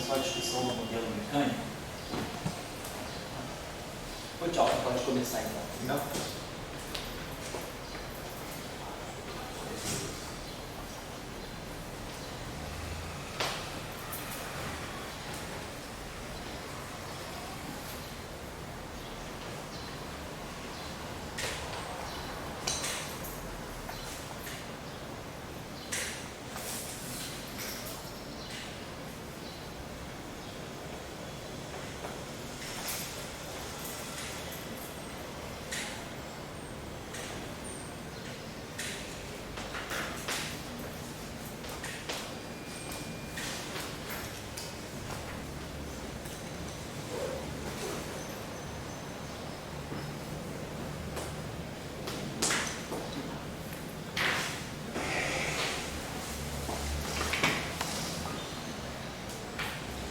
com a discussão do modelo mecânico. Ô, tchau, pode começar então. Não.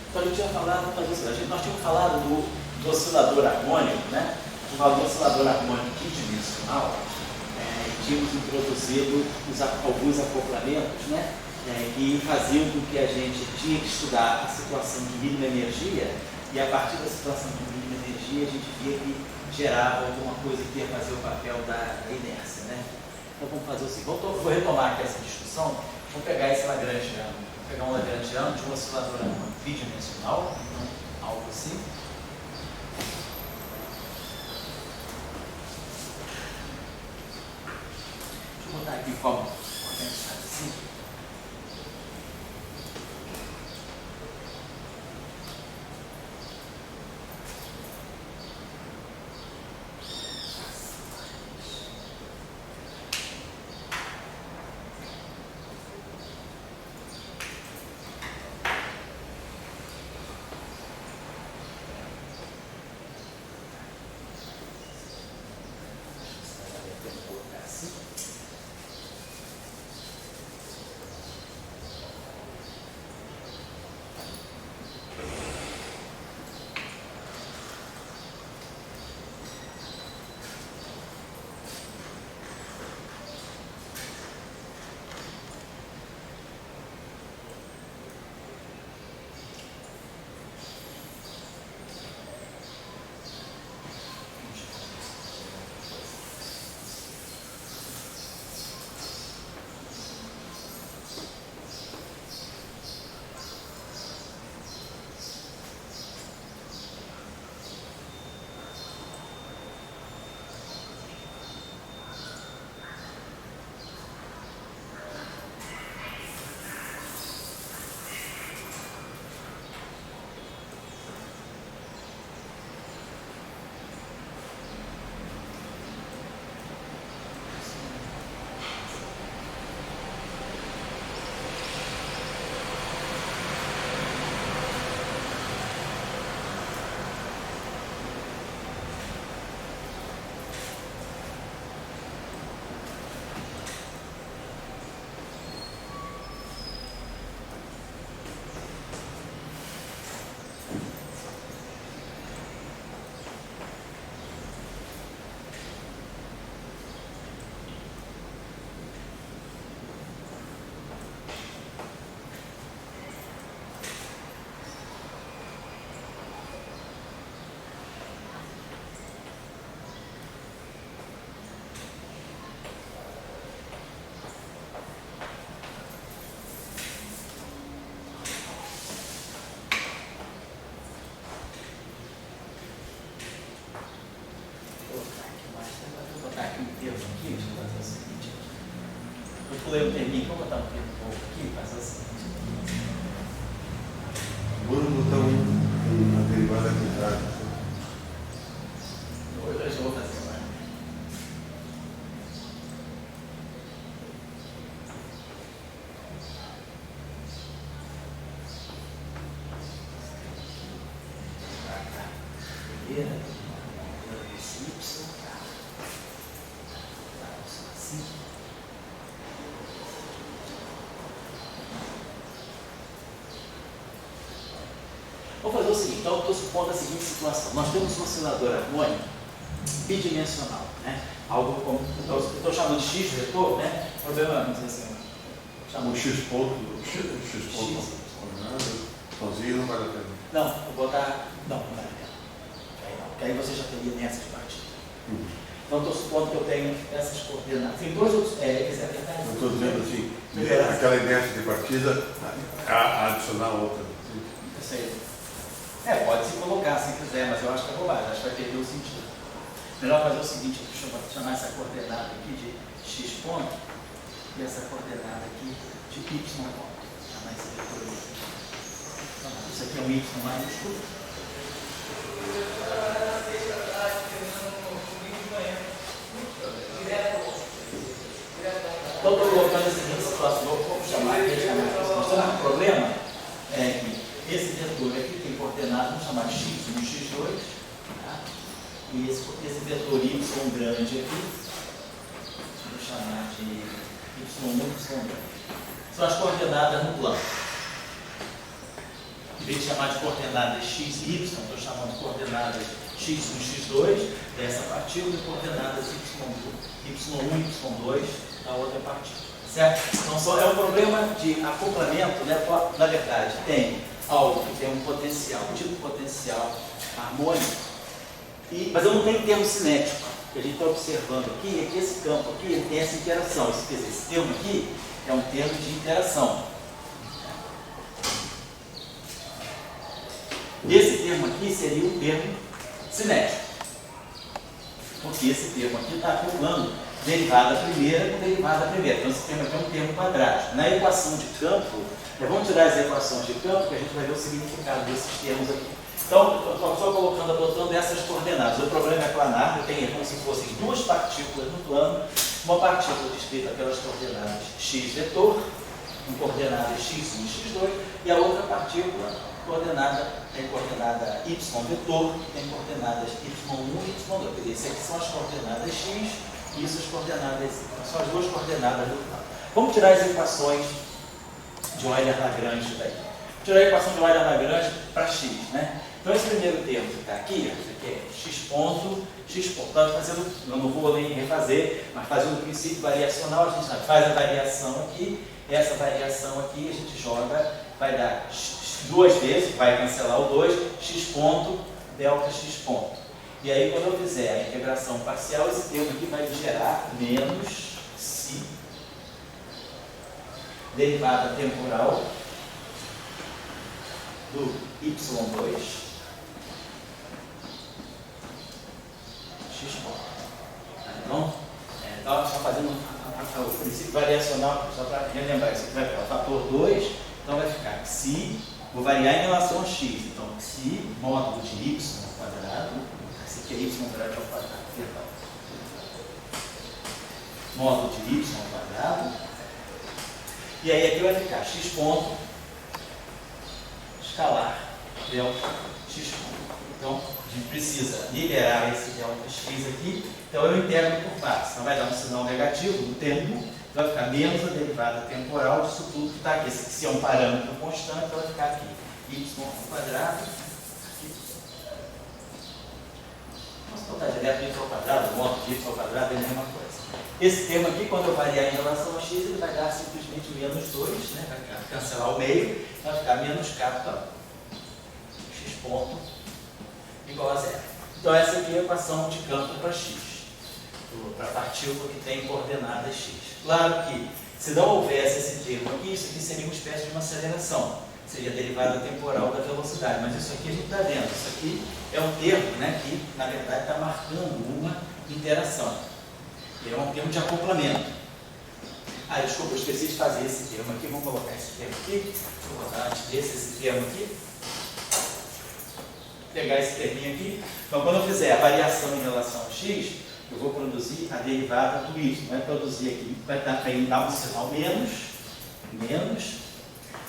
Então, eu tinha falado, nós tínhamos falado do oscilador harmônico, né? Do oscilador harmônico bidimensional, tínhamos introduzido alguns acoplamentos, né? Que faziam com que a gente tinha que estudar a situação de mínima energia, e a partir da situação de mínima energia a gente via que gerava alguma coisa que ia fazer o papel da inércia, né? Então vamos fazer o seguinte, vou retomar aqui essa discussão, vamos pegar esse lagrangiano. Vou pegar um lagrangiano de um oscilador harmônico bidimensional, então algo assim. Deixa eu botar aqui como organizado assim. Eu pulei o terminho, vou botar um termo novo aqui, faz assim. Vou botar uma derivada aqui atrás. Eu já vou fazer agora. Primeira, esse Y, assim. Vamos fazer o seguinte, então eu estou supondo a seguinte situação. Nós temos um oscilador harmônico bidimensional, né? Algo como, eu estou chamando de X vetor, né? O problema, não sei assim, chamou O X ponto, coordenado, sozinho. pouquinho não vale a pena. Não, vou botar. Não, não vale a pena. Aí não, porque aí você já teria nessa de partida. Então, estou supondo que eu tenho essas coordenadas. Tem dois outros. É verdade. Eu estou dizendo assim, aquela ideia de partida, adicionar outra. Isso aí. Pode se colocar se quiser, mas eu acho que é bobagem, acho que vai perder o sentido. Melhor fazer o seguinte, deixa eu chamar essa coordenada aqui de x ponto e essa coordenada aqui de y ponto. Chamar esse vetor aqui. Isso aqui é um y maiúsculo. Então, estou colocando a seguinte situação, vou chamar aqui, então, o problema é que esse vetor aqui tem coordenada, vamos chamar x1 e x2, tá? E esse vetor y grande aqui, vou chamar de y1 e y2. São as coordenadas no plano. Em vez de chamar de coordenadas x e y, estou chamando de coordenadas x1 e x2 dessa partícula e coordenadas y1 e y2 da outra partícula. Certo? Então, só é um problema de acoplamento, né? Na verdade, tem algo que tem um potencial, um tipo de potencial harmônico, mas eu não tenho termo cinético, que a gente está observando aqui, é que esse campo aqui ele tem essa interação. Quer dizer, esse termo aqui é um termo de interação. Esse termo aqui seria um termo cinético, porque esse termo aqui está acoplando derivada primeira com derivada primeira. Então, esse termo aqui é um termo quadrático. Na equação de campo, vamos tirar as equações de campo, que a gente vai ver o significado desses termos aqui. Então, estou só colocando, adotando essas coordenadas. O problema é planar, eu tenho como se fossem duas partículas no plano, uma partícula descrita pelas coordenadas x vetor, com coordenadas x1 e x2, e a outra partícula tem coordenada y vetor, que tem coordenadas y1 e y2. Quer dizer, essas aqui são as coordenadas x, e isso as coordenadas y. São as duas coordenadas do plano. Vamos tirar as equações de Euler-Lagrange daí. Tirar a equação de Euler-Lagrange para x, né? Então, esse primeiro termo que está aqui, isso aqui é x ponto. Então, eu não vou nem refazer, mas fazendo o princípio variacional, a gente faz a variação aqui, essa variação aqui a gente joga, vai dar duas vezes, vai cancelar o 2, x ponto, delta x ponto. E aí, quando eu fizer a integração parcial, esse termo aqui vai gerar menos si derivada temporal do y2 x ponto. Então, só fazendo o princípio variacional, só para relembrar, isso aqui vai ficar o fator 2, então vai ficar xi, vou variar em relação a x, então xi módulo de y quadrado, esse aqui é y quadrado ao quadrado, perdão, módulo de y quadrado, e aí aqui vai ficar x ponto escalar delta x ponto. Então, a gente precisa liberar esse delta x aqui, então eu integro por partes. Então vai dar um sinal negativo no tempo, vai ficar menos a derivada temporal disso tudo que está aqui. Se é um parâmetro constante, vai ficar aqui y ao quadrado, aqui. Vamos botar direto y ao quadrado, o modo de y ao quadrado é a mesma coisa. Esse termo aqui, quando eu variar em relação a x, ele vai dar simplesmente menos 2, né? Vai cancelar o meio, vai ficar menos k, x ponto igual a zero. Então, essa aqui é a equação de campo para x, para a partícula que tem coordenadas x. Claro que, se não houvesse esse termo aqui, isso aqui seria uma espécie de uma aceleração, seria a derivada temporal da velocidade, mas isso aqui a gente está vendo, isso aqui é um termo, né, que, na verdade, está marcando uma interação. Ele é um termo de acoplamento. Desculpa, eu esqueci de fazer esse termo aqui, vamos colocar esse termo aqui, deixa eu botar antes desse, esse termo aqui. Pegar esse terminho aqui. Então, quando eu fizer a variação em relação a x, eu vou produzir a derivada do y. Vai produzir aqui, vai dar um sinal menos.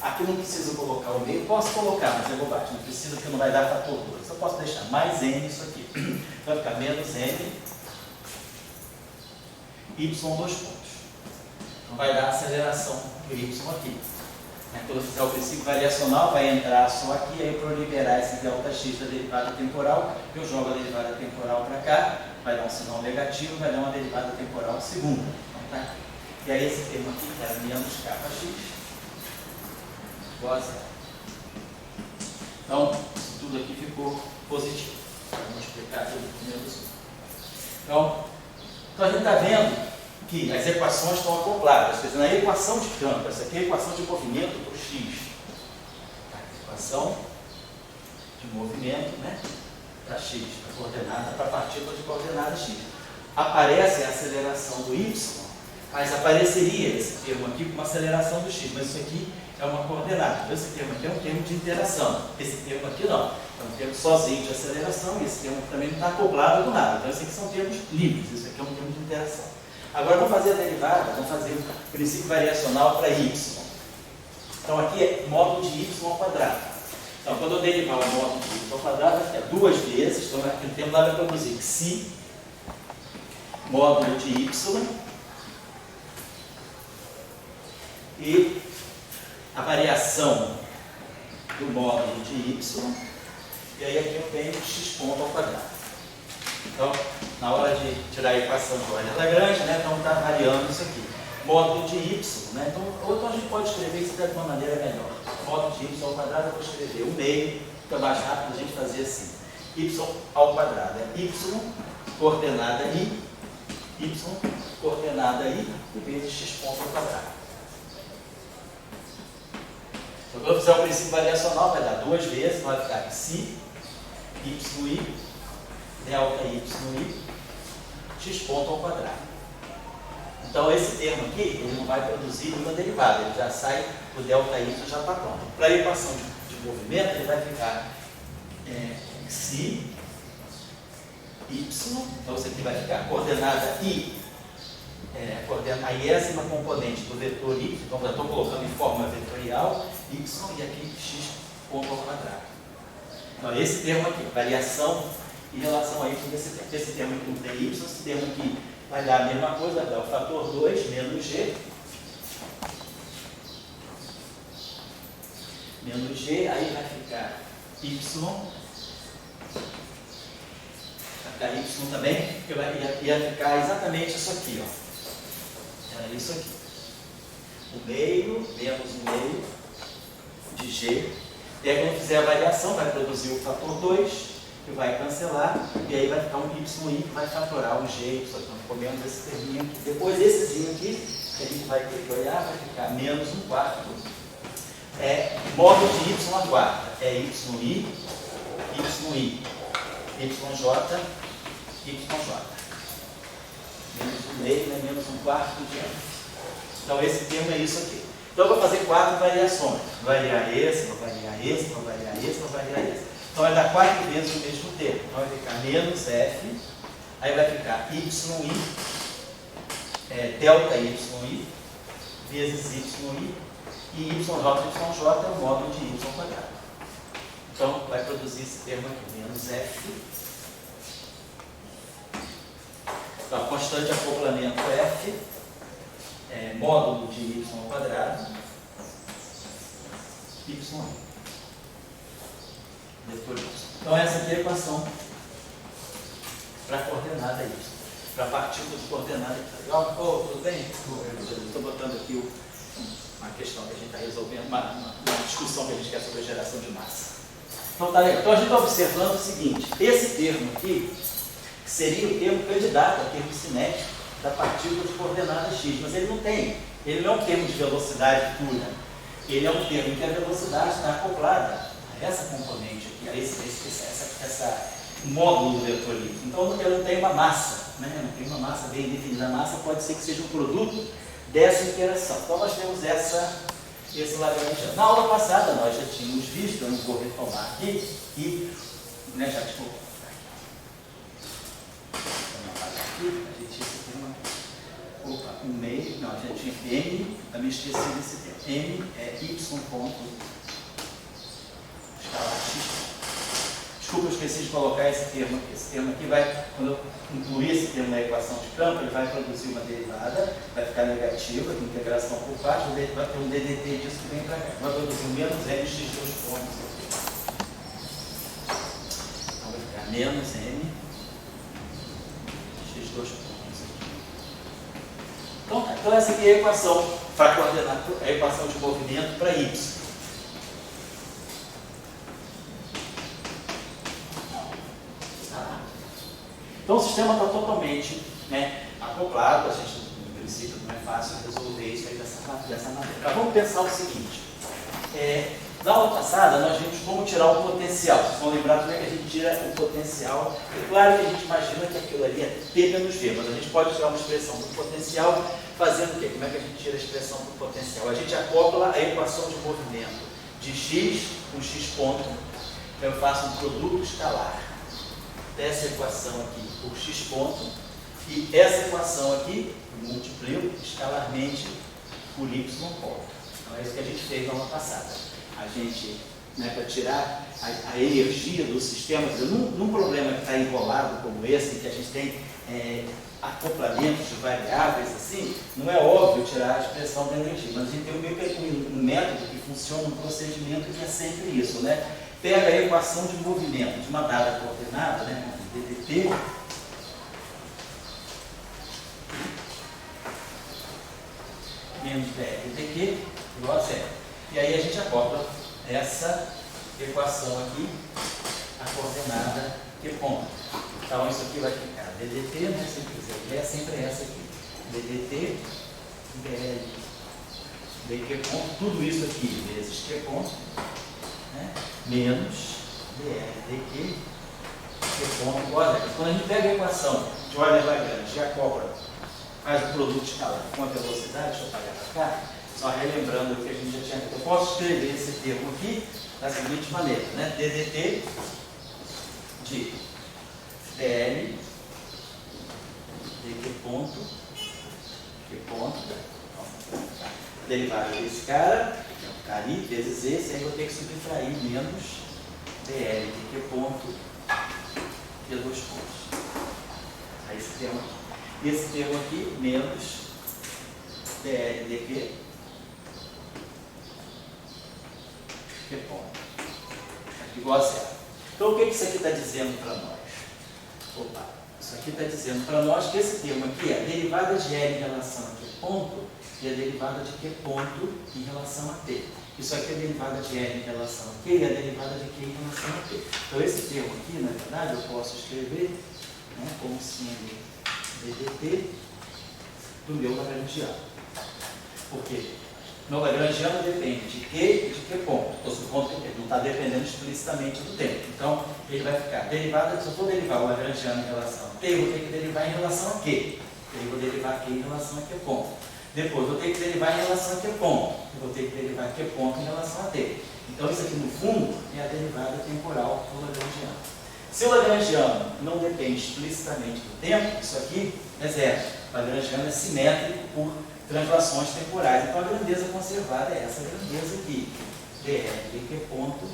Aqui não preciso colocar o meio, posso colocar, mas é bobagem, não precisa porque não vai dar fator 2. Eu posso deixar mais n isso aqui. Vai ficar menos n, y 2 pontos. Então, vai dar a aceleração do y aqui. Quando eu fizer o princípio variacional, vai entrar só aqui, aí para eu liberar esse delta x da derivada temporal, eu jogo a derivada temporal para cá, vai dar um sinal negativo, vai dar uma derivada temporal segunda. Então, tá? E aí esse termo aqui, que era menos kx, igual a zero. Então, isso tudo aqui ficou positivo. Vamos explicar tudo menos 1. Então, a gente está vendo que as equações estão acopladas. Quer dizer, na equação de campo, essa aqui é a equação de movimento para o x. A equação de movimento, né, para x, para coordenada, para a partícula de coordenada x. Aparece a aceleração do y, mas apareceria esse termo aqui com uma aceleração do x, mas isso aqui é uma coordenada. Então, esse termo aqui é um termo de interação. Esse termo aqui não. É um termo sozinho de aceleração e esse termo também não está acoplado com nada. Então, esses aqui são termos livres. Isso aqui é um termo de interação. Agora, vamos fazer a derivada, vamos fazer o princípio variacional para y. Então, aqui é módulo de y ao quadrado. Então, quando eu derivar o módulo de y ao quadrado, vai ficar 2 vezes. Então, aqui o termo lá vai produzir psi módulo de y e a variação do módulo de y, e aí aqui eu tenho x ponto ao quadrado. Então, na hora de tirar a equação de Euler-Lagrange, né, então está variando isso aqui. Módulo de y, né, então, ou então a gente pode escrever isso de uma maneira melhor. Módulo de y ao quadrado, eu vou escrever o meio, fica mais rápido a gente fazer assim. Y ao quadrado é y, coordenada i, vezes x ponto ao quadrado. Então, quando eu fizer o princípio variacional, vai dar 2 vezes, vai ficar psi, yi, delta yi, x ponto ao quadrado. Então, esse termo aqui, ele não vai produzir nenhuma derivada, ele já sai, o delta y já está pronto. Para a equação de movimento, ele vai ficar psi, y, então isso aqui vai ficar coordenada i, a iésima componente do vetor y, então já estou colocando em forma vetorial, y e aqui x ponto ao quadrado. Então esse termo aqui, variação em relação a y desse termo. Esse termo aqui não tem y, esse termo aqui vai dar a mesma coisa, vai dar o fator 2 menos g, aí vai ficar y, vai ficar y também, porque ia ficar exatamente isso aqui, ó. Era isso aqui. O meio, menos o meio de g. E aí, quando fizer a variação, vai produzir o fator 2, que vai cancelar, e aí vai ficar um y que vai fatorar o g, então ficou menos esse terminho aqui. Depois, essezinho aqui, que a gente vai ter que olhar, vai ficar menos 1/4. Módulo de y à quarta. É yi, yj, menos o meio, né? Menos 1/4 de ano. Então esse termo é isso aqui. Então eu vou fazer 4 variações. Variar esse, vou variar esse, vou variar esse, vou variar esse. Então vai dar 4 vezes o mesmo termo. Então vai ficar menos f, aí vai ficar yi, delta yi, vezes yi, e yj é o módulo de y ao quadrado. Então vai produzir esse termo aqui, menos f. Então, a constante de acoplamento f é módulo de y ao quadrado, y. Então, essa aqui é a equação para a coordenada y, para a partícula de coordenada y. Tudo bem? Estou botando aqui uma questão que a gente está resolvendo, uma discussão que a gente quer sobre a geração de massa. Então, tá legal. Então a gente está observando o seguinte: esse termo aqui seria o termo candidato ao termo cinético da partícula de coordenada x, mas ele não é um termo de velocidade pura, ele é um termo em que a velocidade está acoplada a essa componente aqui, a essa módulo do vetor y. Então ele não tem uma massa, né? Não tem uma massa bem definida. A massa pode ser que seja um produto dessa interação. Então nós temos esse Lagrangiano. Na aula passada nós já tínhamos visto, eu não vou retomar aqui, e já desculpa. A gente tinha esse termo aqui. Opa, um meio, não, a gente tinha m, eu me esqueci desse termo. M é y ponto escalar x. Desculpa, eu esqueci de colocar esse termo aqui. Esse termo aqui vai, quando eu incluir esse termo na equação de campo, ele vai produzir uma derivada, vai ficar negativa, de integração por partes, vai ter um DDT disso que vem para cá. Vai produzir um menos m x2 pontos aqui. Então vai ficar menos m x2 pontos aqui. Então essa aqui é a equação para coordenar, a equação de movimento para y. Então o sistema está totalmente, né, acoplado. A gente, no princípio, não é fácil resolver isso aí dessa maneira. Mas vamos pensar o seguinte. Na aula passada, nós vimos como tirar o potencial. Vocês vão lembrar como é que a gente tira o potencial. É claro que a gente imagina que aquilo ali é P menos V, mas a gente pode tirar uma expressão do potencial fazendo o quê? Como é que a gente tira a expressão do potencial? A gente acopla a equação de movimento de x com x ponto. Eu faço um produto escalar dessa equação aqui por x ponto e essa equação aqui eu multiplico escalarmente por y ponto. Então é isso que a gente fez na aula passada. A gente, né, para tirar a energia do sistema, num problema que está enrolado como esse, que a gente tem acoplamentos de variáveis assim, não é óbvio tirar a expressão da energia, mas a gente tem um método que funciona, um procedimento que é sempre isso, né? Pega a equação de movimento de uma dada coordenada, né, ddt, menos dq igual a zero. E aí a gente acopla essa equação aqui, a coordenada Q ponto. Então isso aqui vai ficar ddt, né, se quiser, é sempre essa aqui. ddt, dl, dq ponto, tudo isso aqui vezes Q ponto, né, menos dl, dq, Q ponto igual a zero. Quando a gente pega a equação de Euler-Lagrange e acopla, faz o produto escalar com a velocidade, deixa eu apagar para cá, só relembrando o que a gente já tinha. Eu posso escrever esse termo aqui da seguinte maneira, né? ddt de dl dq ponto, derivada desse cara, que é o cara ali, vezes esse, aí eu vou ter que subtrair menos dl dq ponto de dois pontos. Aí esse termo aqui. E esse termo aqui, menos dl dq ponto. Igual a zero. Então o que isso aqui está dizendo para nós? Opa, isso aqui está dizendo para nós que esse termo aqui é a derivada de L em relação a Q ponto e a derivada de Q ponto em relação a T. Isso aqui é a derivada de L em relação a Q e a derivada de Q em relação a T. Então esse termo aqui, na verdade, eu posso escrever, né, como sendo ddt do meu lagrangiano. Por quê? Meu lagrangiano depende de Q e de Q ponto. Estou supondo que ele não está dependendo explicitamente do tempo. Então, ele vai ficar derivada, se eu for derivar o lagrangiano em relação a T, eu vou ter que derivar em relação a Q. Eu vou derivar Q em relação a Q ponto. Depois, eu vou ter que derivar em relação a Q ponto. Eu vou ter que derivar Q ponto em relação a T. Então, isso aqui, no fundo, é a derivada temporal do lagrangiano. Se o lagrangiano não depende explicitamente do tempo, isso aqui é zero. O lagrangiano é simétrico por translações temporais. Então a grandeza conservada é essa grandeza aqui, dl de Q ponto,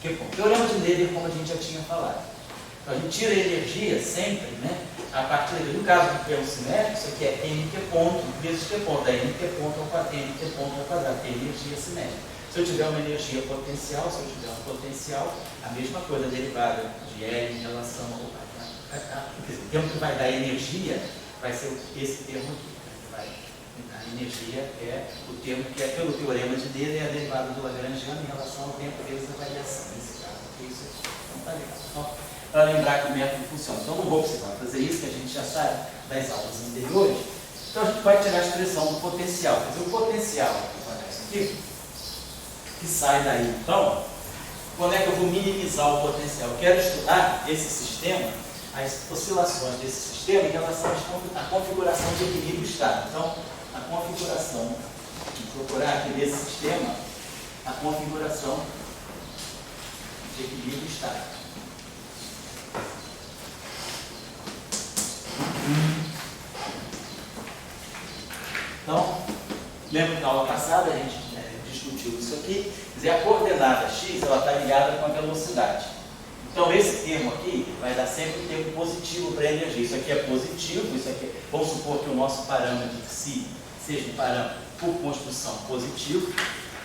Q ponto. Teorema de Leibniz, como a gente já tinha falado. Então a gente tira a energia sempre, né, a partir daqui. No caso do termo simétrico, isso aqui é nq ponto vezes Q ponto. É nq ponto ao quadrado, que é energia simétrica. Se eu tiver uma energia potencial, um potencial, a mesma coisa, derivada de L em relação ao... o termo que vai dar energia vai ser esse termo aqui. A energia é o termo que é pelo teorema de Leibniz, é a derivada do lagrangiano em relação ao tempo vezes a variação. Nesse caso aqui, isso não está legal. Então, para lembrar que o método funciona. Então, não vou precisar fazer isso, que a gente já sabe das aulas anteriores. Então, a gente vai tirar a expressão do potencial. Quer dizer, o potencial que aparece aqui, que sai daí. Então, quando é que eu vou minimizar o potencial? Eu quero estudar esse sistema, as oscilações desse sistema em relação à configuração de equilíbrio estático. Então, a configuração, vou procurar aqui nesse sistema, a configuração de equilíbrio estático. Então, lembra que na aula passada a gente discutiu isso aqui, quer dizer, a coordenada x ela está ligada com a velocidade. Então esse termo aqui vai dar sempre um termo positivo para a energia. Isso aqui é positivo, isso aqui vamos supor que o nosso parâmetro psi seja um parâmetro por construção positivo.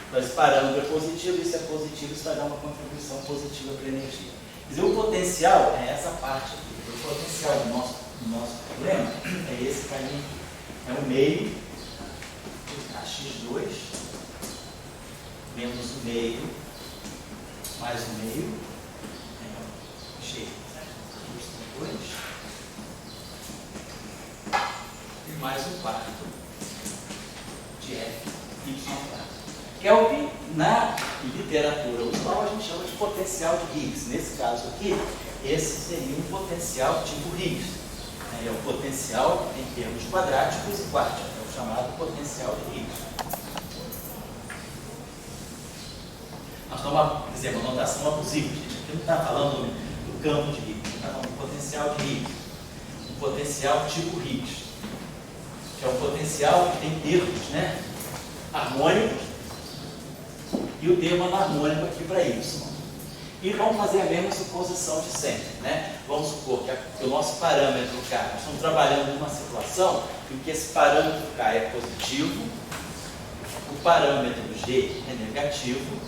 Então esse parâmetro é positivo, isso é positivo, isso vai dar uma contribuição positiva para a energia. Quer dizer, o potencial é essa parte aqui. O potencial do nosso problema é esse caminho aqui. É o meio de x2 menos o meio mais o meio cheio, 2, temperatura usual a gente chama de potencial de Higgs. Nesse caso aqui, esse seria um potencial tipo Higgs. É o potencial em termos quadráticos e quânticos, é o chamado potencial de Higgs. Nós estamos dizendo uma notação abusiva, gente. Aqui não está falando do campo de Higgs, está falando do potencial de Higgs. Um potencial tipo Higgs, que é um potencial que tem termos, né, harmônicos, e o termo harmônico aqui para Y. E vamos fazer a mesma suposição de sempre, né? Vamos supor que o nosso parâmetro K, nós estamos trabalhando numa situação em que esse parâmetro K é positivo, o parâmetro G é negativo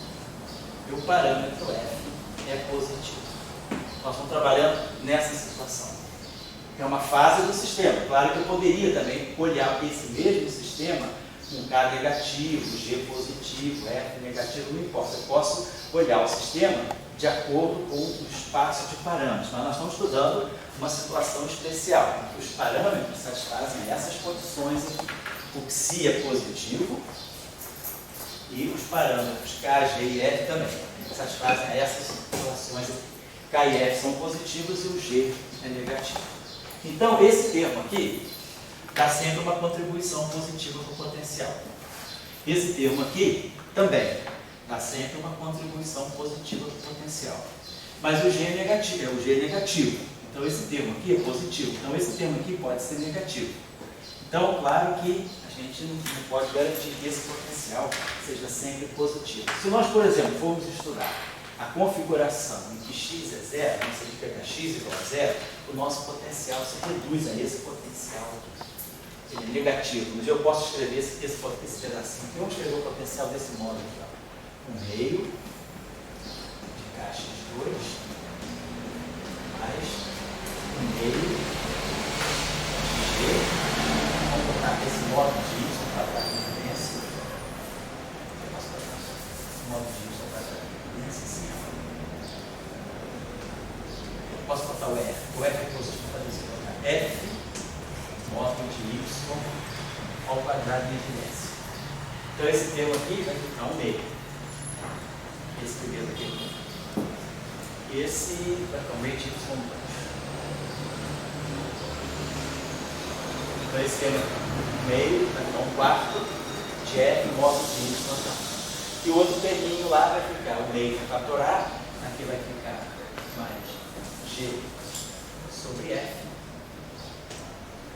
e o parâmetro F é positivo. Nós estamos trabalhando nessa situação. É uma fase do sistema. Claro que eu poderia também olhar esse mesmo sistema com K negativo, G positivo, F negativo, não importa. Eu posso olhar o sistema de acordo com o espaço de parâmetros. Mas nós estamos estudando uma situação especial, em que os parâmetros satisfazem essas condições aqui. O Xi é positivo e os parâmetros K, G e F também satisfazem essas situações aqui. K e F são positivos e o G é negativo. Então, esse termo aqui dá sempre uma contribuição positiva para o potencial. Esse termo aqui também dá sempre uma contribuição positiva para o potencial. Mas o G é negativo, Então, esse termo aqui é positivo. Então, esse termo aqui pode ser negativo. Então, claro que a gente não pode garantir que esse potencial seja sempre positivo. Se nós, por exemplo, formos estudar a configuração em que x é zero, se a gente pegar x igual a zero, o nosso potencial se reduz a esse potencial aqui. Ele é negativo. Mas eu posso escrever esse pedacinho aqui. Vamos escrever o potencial desse modo aqui. Ó. 1 meio de kx2 mais 1 meio de g. Vamos botar esse modo de y para a diferença. Eu posso botar esse modo de y para a diferença assim. Eu posso botar o f. O f é positivo para isso. F modo de y ao quadrado de evidência. Então esse termo aqui vai ficar 1 meio. Esse primeiro aqui. Esse vai ficar 1 meio de y2. Então esse termo aqui, 1 meio, vai ficar 1 quarto de f modo de y. E o outro terminho lá vai ficar 1 meio fatorado. Aqui vai ficar mais g sobre f.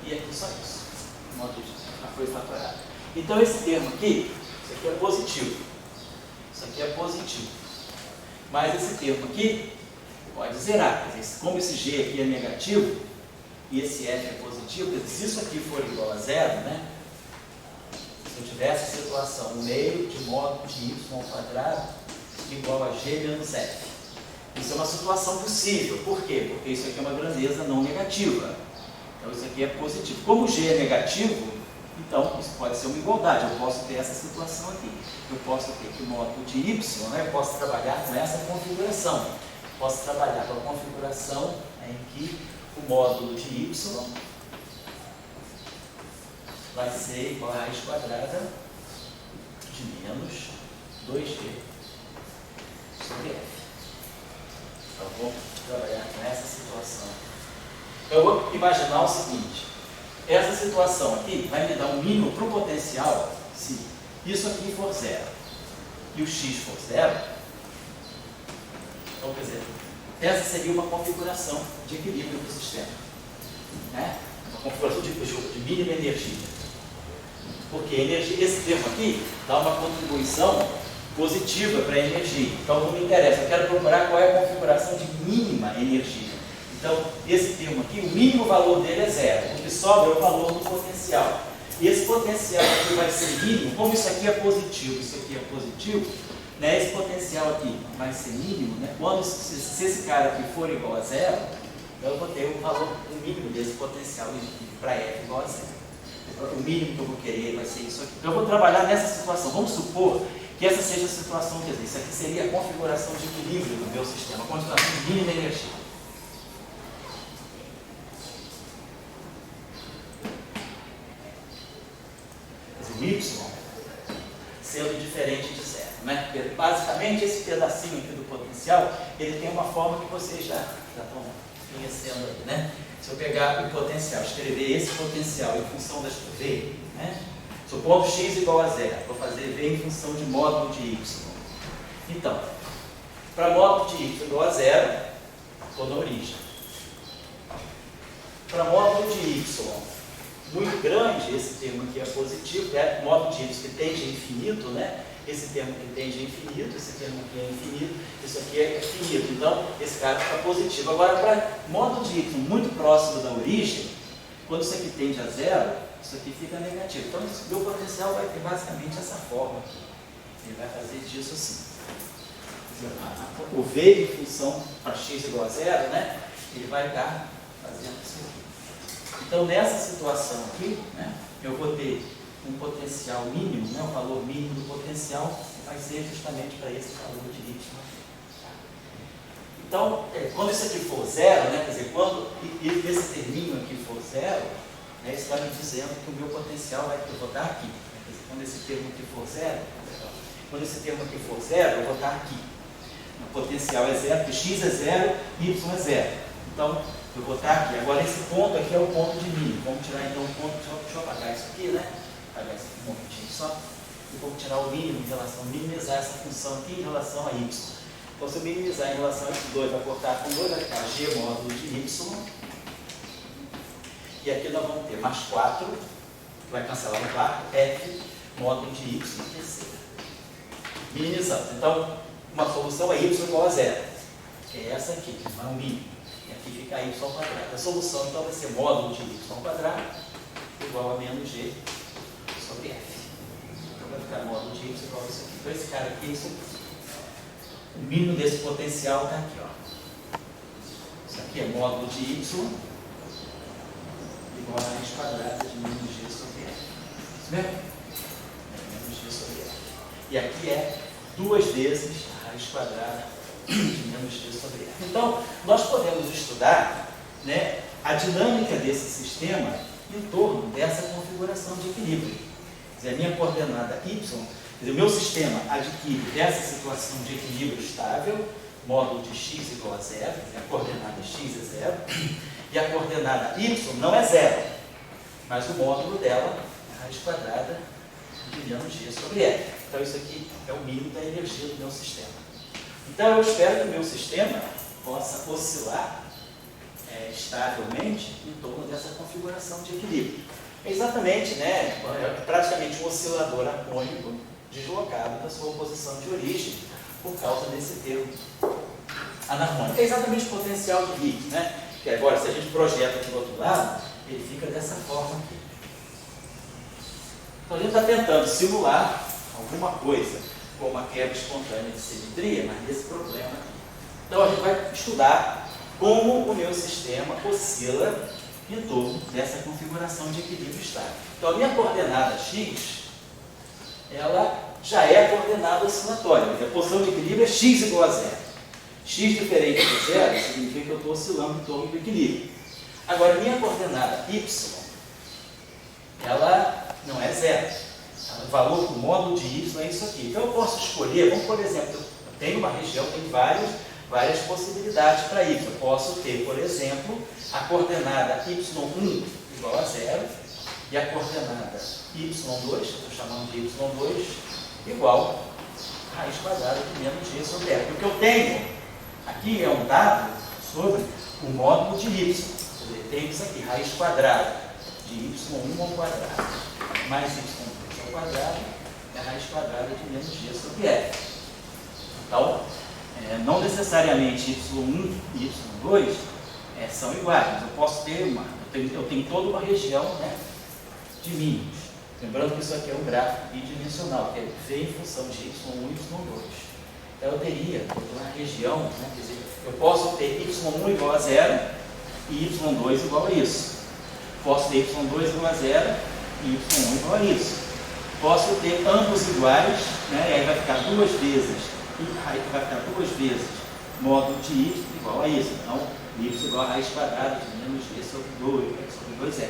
E aqui só isso. O modo de já foi fatorado. Então esse termo aqui, isso aqui é positivo. Isso aqui é positivo. Mas esse termo aqui pode zerar. Quer dizer, como esse G aqui é negativo e esse F é positivo, quer dizer, se isso aqui for igual a zero, né? Se eu tivesse a situação 1 meio de modo de y ao quadrado igual a G menos F. Isso é uma situação possível. Por quê? Porque isso aqui é uma grandeza não negativa. Então isso aqui é positivo. Como o G é negativo, então isso pode ser uma igualdade. Eu posso ter essa situação aqui. Eu posso ter que o módulo de y, né? Eu posso trabalhar com essa configuração. Posso trabalhar com a configuração em que o módulo de y vai ser igual a raiz quadrada de menos 2g sobre f. Então vou trabalhar com essa situação. Eu vou imaginar o seguinte: essa situação aqui vai me dar um mínimo para o potencial se isso aqui for zero e o x for zero. Então, quer dizer, essa seria uma configuração de equilíbrio do sistema, né? Uma configuração de mínima energia. Porque energia, esse termo aqui dá uma contribuição positiva para a energia. Então não me interessa, eu quero procurar qual é a configuração de mínima energia. Então, esse termo aqui, o mínimo valor dele é zero. O que sobra é o valor do potencial. E esse potencial aqui vai ser mínimo, como isso aqui é positivo, isso aqui é positivo, né? Esse potencial aqui vai ser mínimo, né? Quando, se esse cara aqui for igual a zero, eu vou ter o valor, o mínimo desse potencial para F igual a zero. O mínimo que eu vou querer vai ser isso aqui. Então, eu vou trabalhar nessa situação. Vamos supor que essa seja a situação, quer dizer, isso aqui seria a configuração de equilíbrio do meu sistema, a configuração de mínima energia. Y sendo diferente de zero, né? Basicamente basicamente, esse pedacinho aqui do potencial, ele tem uma forma que vocês já estão conhecendo aí, né? Se eu pegar o potencial, escrever esse potencial em função das V, né? Supondo x igual a zero, vou fazer V em função de módulo de y. Então, para módulo de y igual a zero, estou na origem. Para módulo de y muito grande, esse termo aqui é positivo, é módulo de y que tende a infinito, né? Esse termo que tende a infinito, esse termo aqui é infinito, isso aqui é finito. Então, esse cara fica positivo. Agora, para módulo de y muito próximo da origem, quando isso aqui tende a zero, isso aqui fica negativo. Então, o meu potencial vai ter basicamente essa forma aqui. Ele vai fazer disso assim. O V em função para x igual a zero, né? Ele vai estar fazendo isso aqui. Então, nessa situação aqui, né, eu vou ter um potencial mínimo, né, o valor mínimo do potencial vai ser justamente para esse valor de y. Então, quando isso aqui for zero, né, quer dizer, quando esse terminho aqui for zero, né, isso está me dizendo que o meu potencial vai botar aqui. Né, quer dizer, quando esse termo aqui for zero, eu vou estar aqui. O potencial é zero, porque x é zero, y é zero. Então, eu vou estar aqui. Agora, esse ponto aqui é o ponto de mínimo. Vamos tirar então o ponto, deixa eu apagar isso aqui, né? Apagar isso aqui um momentinho só. E vou tirar o mínimo em relação, minimizar essa função aqui em relação a y. Então, se eu minimizar em relação a x2, vai cortar com 2, vai ficar g módulo de y. E aqui nós vamos ter mais 4, que vai cancelar o 4, f módulo de y terceira. Minimizando. Então, uma solução é y igual a zero, que é essa aqui, que é o mínimo. E aqui fica y ao quadrado. A solução, então, vai ser módulo de y ao quadrado igual a menos g sobre f. Então, vai ficar módulo de y igual a isso aqui. Então, esse cara aqui, isso aqui. O mínimo desse potencial está aqui, ó. Isso aqui é módulo de y igual a raiz quadrada de menos g sobre f. Isso mesmo? Menos g sobre f. E aqui é 2 vezes a raiz quadrada de menos g sobre f. Então, nós podemos estudar, né, a dinâmica desse sistema em torno dessa configuração de equilíbrio. Quer dizer, a minha coordenada y, quer dizer, o meu sistema adquire essa situação de equilíbrio estável, módulo de x igual a zero, a coordenada x é zero, e a coordenada y não é zero, mas o módulo dela é a raiz quadrada de menos g sobre f. Então, isso aqui é o mínimo da energia do meu sistema. Então, eu espero que o meu sistema possa oscilar estavelmente em torno dessa configuração de equilíbrio. É exatamente, né, praticamente um oscilador harmônico deslocado da sua posição de origem por causa desse termo anarmônico. É exatamente o potencial de Higgs, né? Que agora, se a gente projeta aqui do outro lado, ele fica dessa forma aqui. Então, a gente está tentando simular alguma coisa como a quebra espontânea de simetria, mas desse problema aqui. Então, a gente vai estudar como o meu sistema oscila em torno dessa configuração de equilíbrio estável. Então, a minha coordenada x, ela já é a coordenada oscilatória. A posição de equilíbrio é x igual a zero. X diferente de zero significa que eu estou oscilando em torno do equilíbrio. Agora, minha coordenada y, ela não é zero. O valor do módulo de y é isso aqui. Então, eu posso escolher, vamos, por exemplo, eu tenho uma região, tem várias possibilidades para y. Eu posso ter, por exemplo, a coordenada y1 igual a zero e a coordenada y2, estou chamando de y2, igual a raiz quadrada de menos g sobre f. O que eu tenho aqui é um dado sobre o módulo de y. Eu tenho isso aqui, raiz quadrada de y1 ao quadrado mais y2 ao quadrado é a raiz quadrada de menos g sobre f. Então, não necessariamente y1 e y2 são iguais, mas eu posso ter eu tenho toda uma região, né, de mínimos. Lembrando que isso aqui é um gráfico bidimensional, que é V em função de y1 e y2. Então eu teria uma região, né, quer dizer, eu posso ter y1 igual a zero e y2 igual a isso. Posso ter y2 igual a zero e y1 igual a isso. Posso ter ambos iguais, né, e aí vai ficar duas vezes módulo de y igual a isso. Então, y igual a raiz quadrada de menos g sobre 2f.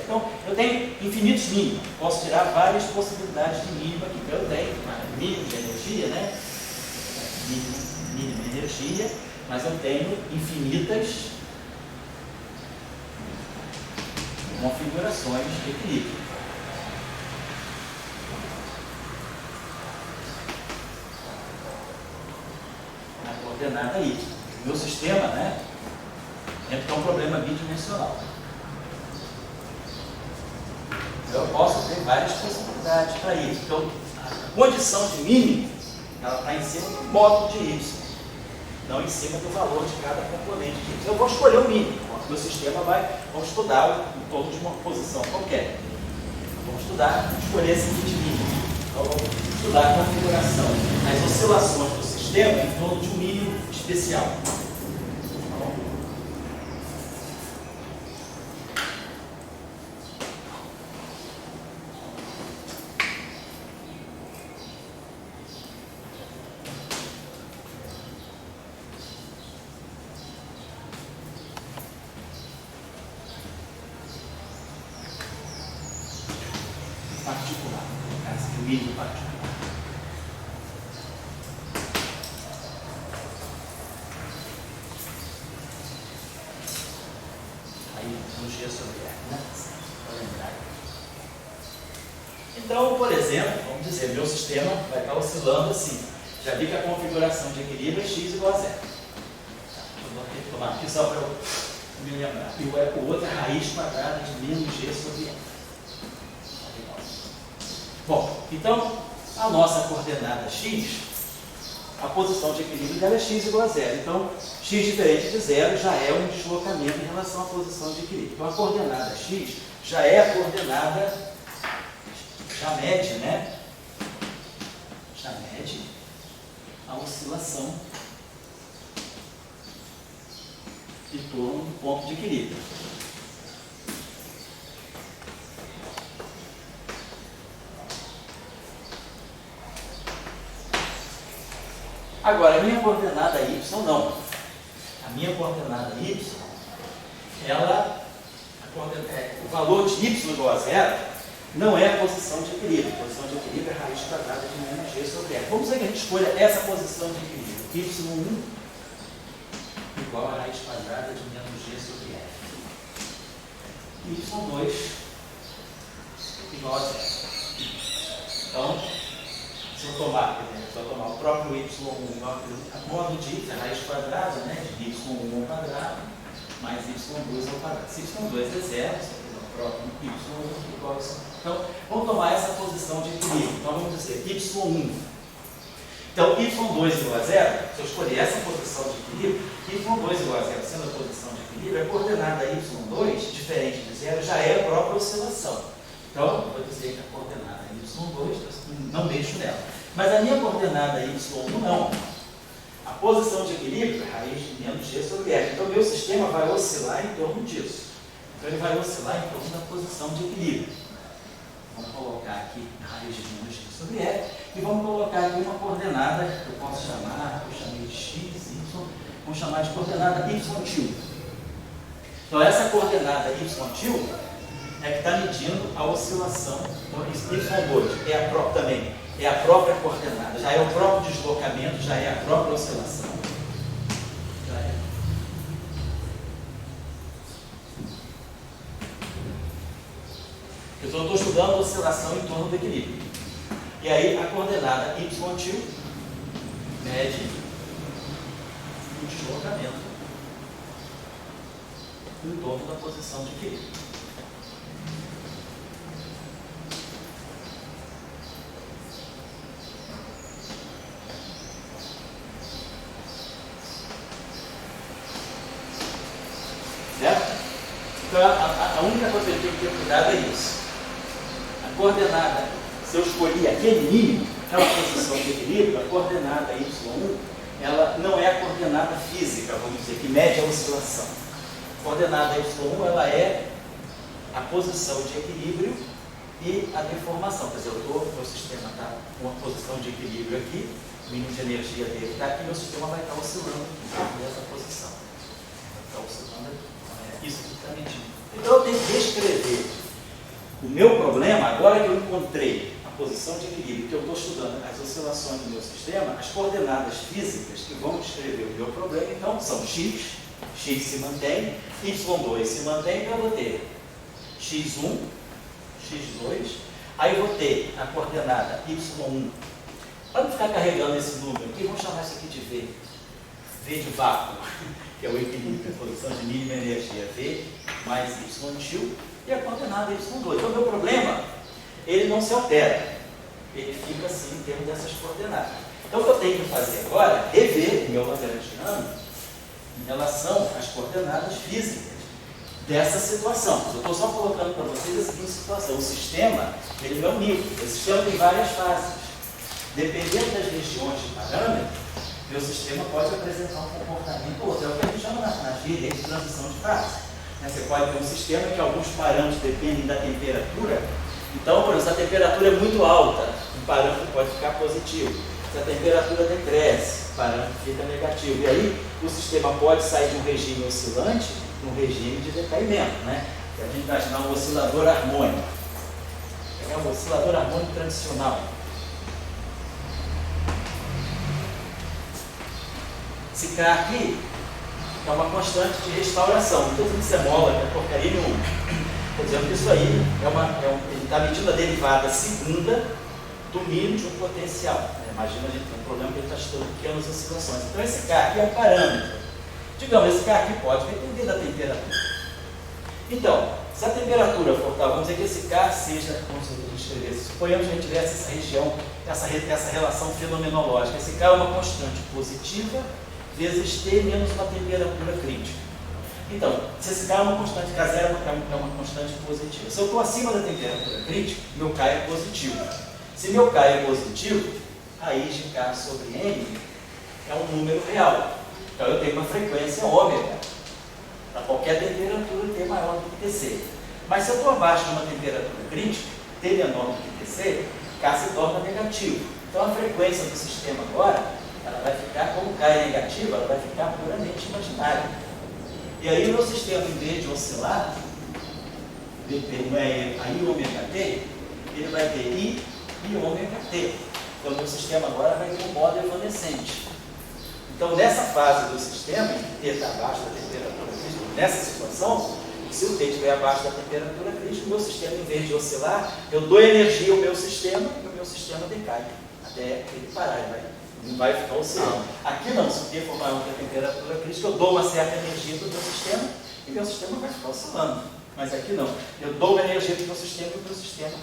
Então, eu tenho infinitos mínimos. Posso tirar várias possibilidades de mínimo aqui. Então, eu tenho mínimo de energia, né? mínima energia, mas eu tenho infinitas configurações de equilíbrio. A coordenada Y. O meu sistema, né, é um problema bidimensional. Eu posso ter várias possibilidades para isso. Então, a condição de mínimo, ela está em cima do módulo de Y, não em cima do valor de cada componente de Y. Eu vou escolher o mínimo. O meu sistema vamos estudar em torno de uma posição qualquer. Vamos escolher esse mínimo. Então, vamos estudar a configuração, as oscilações do sistema em torno de um mínimo especial. Particular, no caso, o mínimo particular. Aí, no G sobre R, né? Para lembrar. Então, por exemplo, vamos dizer, meu sistema vai estar oscilando assim. Já vi que a configuração de equilíbrio é x igual a zero. Eu vou retomar aqui só para eu me lembrar. E o outro é raiz quadrada de menos G sobre R. Bom, então, a nossa coordenada x, a posição de equilíbrio dela é x igual a zero. Então, x diferente de zero já é um deslocamento em relação à posição de equilíbrio. Então, a coordenada x já é a coordenada, já mede, né? Já mede a oscilação em torno do ponto de equilíbrio. Agora, a minha coordenada y não. A minha coordenada y, o valor de y igual a zero não é a posição de equilíbrio. A posição de equilíbrio é a raiz quadrada de menos g sobre r. Vamos dizer que a gente escolha essa posição de equilíbrio. y1 igual a raiz quadrada de menos g sobre r. y2 igual a zero. Então, se eu tomar o próprio y1, a modo de raiz quadrada, né, de y1 ao quadrado, mais y2 ao quadrado. Se y2 é zero, o próprio y1 igual a zero. Então, vamos tomar essa posição de equilíbrio. Então, vamos dizer y1. Então, y2 igual a zero, se eu escolher essa posição de equilíbrio, y2 igual a zero, sendo a posição de equilíbrio, a coordenada y2, diferente de zero, já é a própria oscilação. Então, eu vou dizer que a coordenada y2, não mexo nela. Mas a minha coordenada y1 não. A posição de equilíbrio é raiz de menos g sobre r. Então, o meu sistema vai oscilar em torno disso. Então, ele vai oscilar em torno da posição de equilíbrio. Vamos colocar aqui raiz de menos g sobre r. E vamos colocar aqui uma coordenada que eu posso chamar, eu chamei de x, y, vamos chamar de coordenada y2. Então, essa coordenada y2 é que está medindo a oscilação. Então, y2 também é a própria coordenada, já é o próprio deslocamento, já é a própria oscilação. Já é. Eu estou estudando a oscilação em torno do equilíbrio. E aí a coordenada y2 mede o deslocamento em torno da posição de equilíbrio. Certo? Então, a única coisa que eu tenho que ter cuidado é isso. A coordenada, se eu escolhi aquele mínimo, aquela posição de equilíbrio, a coordenada y1, ela não é a coordenada física, vamos dizer, que mede a oscilação. A coordenada y1, ela é a posição de equilíbrio e a deformação. Quer dizer, meu sistema está com uma posição de equilíbrio aqui, o mínimo de energia dele está aqui, meu sistema vai estar oscilando nessa posição. Está oscilando aqui. Isso que está medindo. Então eu tenho que descrever o meu problema, agora que eu encontrei a posição de equilíbrio, que eu estou estudando as oscilações do meu sistema, as coordenadas físicas que vão descrever o meu problema, então, são x se mantém, y2 se mantém, então eu vou ter x1, x2, aí eu vou ter a coordenada y1. Para não ficar carregando esse número aqui, vamos chamar isso aqui de V. V de vácuo, que é o equilíbrio, a posição de mínima energia, V mais y2 e a coordenada y2. Então, o meu problema, ele não se altera, ele fica assim em termos dessas coordenadas. Então, o que eu tenho que fazer agora é rever o meu lagrangiano em relação às coordenadas físicas dessa situação. Eu estou só colocando para vocês a seguinte situação: o sistema, ele não é único, o sistema tem várias fases. Dependendo das regiões de parâmetro, meu sistema pode apresentar um comportamento ou outro. É o que a gente chama na gíria de transição de fase. Você pode ter um sistema que alguns parâmetros dependem da temperatura. Então, por exemplo, se a temperatura é muito alta, um parâmetro pode ficar positivo. Se a temperatura decresce, o parâmetro fica negativo. E aí, o sistema pode sair de um regime oscilante para um regime de decaimento, né? Que a gente vai chamar um oscilador harmônico. É um oscilador harmônico tradicional. Esse K aqui é uma constante de restauração. Não estou dizendo que isso é mola, que é porcaria nenhuma. Estou dizendo que isso aí ele está medindo a derivada segunda do mínimo de um potencial. Imagina, a gente tem um problema que ele está estudando pequenas oscilações. Então, esse K aqui é um parâmetro. Digamos, esse K aqui pode depender da temperatura. Então, se a temperatura for tal, vamos dizer que esse K seja, como se eu escrevesse, suponhamos que a gente tivesse essa região, essa relação fenomenológica. Esse K é uma constante positiva vezes T menos uma temperatura crítica. Então, se esse K é uma constante, K0 é uma constante positiva. Se eu estou acima da temperatura crítica, meu K é positivo. Se meu K é positivo, raiz de K sobre N é um número real. Então eu tenho uma frequência ômega para qualquer temperatura T maior do que Tc. Mas se eu estou abaixo de uma temperatura crítica, T menor do que Tc, K se torna negativo. Então a frequência do sistema agora, ela vai ficar, como K é negativa, ela vai ficar puramente imaginária. E aí o meu sistema, em vez de oscilar, a I ômega T, ele vai ter I e ômega T. Então o meu sistema agora vai ter um modo evanescente. Então nessa fase do sistema, em que T está abaixo da temperatura crítica, nessa situação, se o T estiver abaixo da temperatura crítica, o meu sistema, em vez de oscilar, eu dou energia ao meu sistema e o meu sistema decai, até ele parar, ele não vai ficar oscilando. Aqui não, se o T for maior que a temperatura crítica, eu dou uma certa energia para o meu sistema e meu sistema vai ficar oscilando. Mas aqui não, eu dou uma energia para o meu sistema e o meu sistema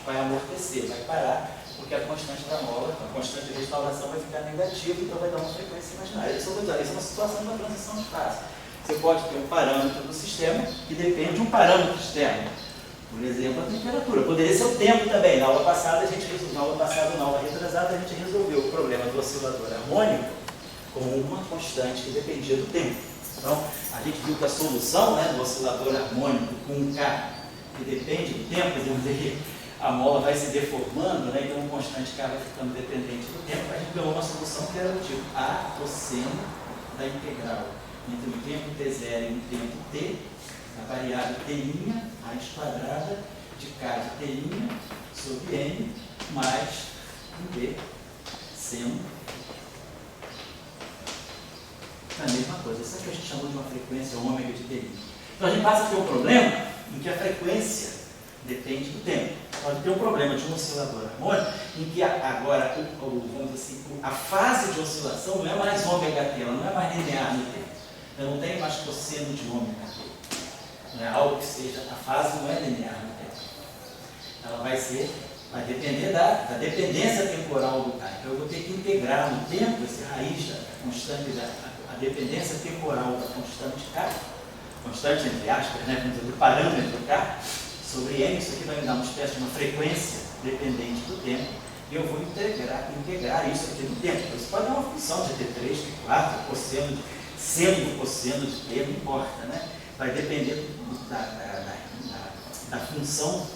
vai amortecer, vai parar, porque a constante da mola, a constante de restauração vai ficar negativa, então vai dar uma frequência imaginária. Isso é uma situação de uma transição de fase. Você pode ter um parâmetro do sistema que depende de um parâmetro externo. Por exemplo, a temperatura. Poderia ser o tempo também. Na aula passada, na aula retrasada, a gente resolveu o problema do oscilador harmônico com uma constante que dependia do tempo. Então, a gente viu que a solução, né, do oscilador harmônico com um K que depende do tempo, quer dizer que a mola vai se deformando, né, então o constante K vai ficando dependente do tempo. A gente ganhou uma solução que era do tipo A cosseno da integral entre o tempo T0 e o tempo T, a variável T' raiz quadrada de K de T' sobre N mais um B seno a mesma coisa. Isso é que a gente chamou de uma frequência ômega de T'. Então a gente passa a ter um problema em que a frequência depende do tempo. Então a gente tem um problema de um oscilador harmônico em que agora, vamos dizer assim, a fase de oscilação não é mais ômega T, ela não é mais linear no tempo. Eu não tenho mais cosseno de ômega T. Não é algo que seja, a fase não é linear no tempo. Ela vai depender da dependência temporal do K. Então eu vou ter que integrar no tempo esse raiz da constante, a dependência temporal da constante K, constante entre aspas, né, vamos dizer, do parâmetro K, sobre N. Isso aqui vai me dar uma espécie de uma frequência dependente do tempo. E eu vou integrar isso aqui no tempo. Isso pode dar uma função de T3, T4, cosseno de seno, cosseno de T, não importa, né? Vai depender da função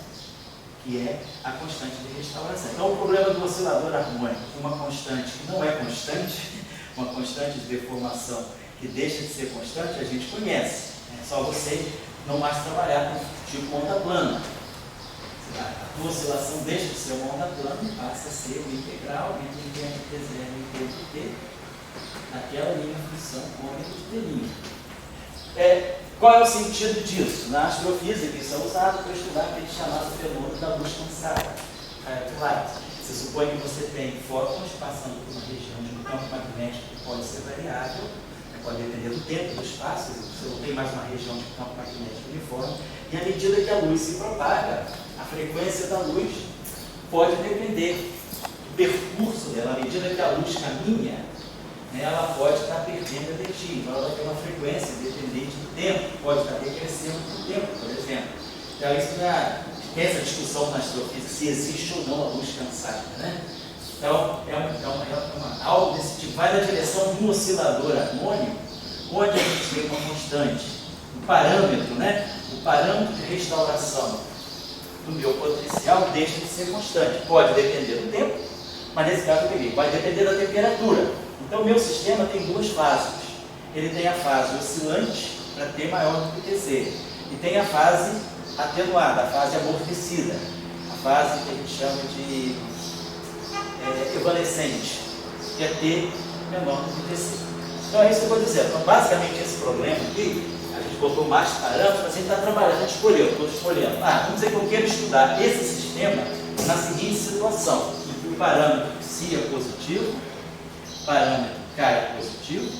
que é a constante de restauração. Então, o problema do oscilador harmônico, uma constante que não é constante, uma constante de deformação que deixa de ser constante, a gente conhece. É só você não mais trabalhar com tipo onda plana. A tua oscilação deixa de ser uma onda plana e passa a ser uma integral entre o tempo t0 e o tempo t, naquela linha função cônica de t'. Qual é o sentido disso? Na astrofísica, isso é usado para estudar aquele chamado fenômeno da luz cansada, light. Você supõe que você tem fótons passando por uma região de um campo magnético que pode ser variável, pode depender do tempo, do espaço, você não tem mais uma região de campo magnético uniforme, e à medida que a luz se propaga, a frequência da luz pode depender do percurso dela. À medida que a luz caminha, ela pode estar perdendo energia, então ela vai ter uma frequência dependente do tempo, pode estar decrescendo com o tempo, por exemplo. Então isso tem essa discussão na astrofísica, se existe ou não a luz cansada, né? Então, algo desse tipo, vai na direção de um oscilador harmônico, onde a gente tem uma constante, um parâmetro, né? O parâmetro de restauração do meu potencial deixa de ser constante. Pode depender do tempo, mas nesse caso eu peguei, vai depender da temperatura. Então, o meu sistema tem duas fases. Ele tem a fase oscilante, para T maior do que TC, e tem a fase atenuada, a fase amortecida, a fase que a gente chama de evanescente, que é T menor do que TC. Então é isso que eu vou dizer. Então, basicamente, esse problema aqui, a gente botou mais parâmetros, mas a gente está trabalhando, a gente escolheu, estou escolhendo. Vamos dizer que eu quero estudar esse sistema na seguinte situação, em que o parâmetro ψ é positivo, parâmetro K é positivo,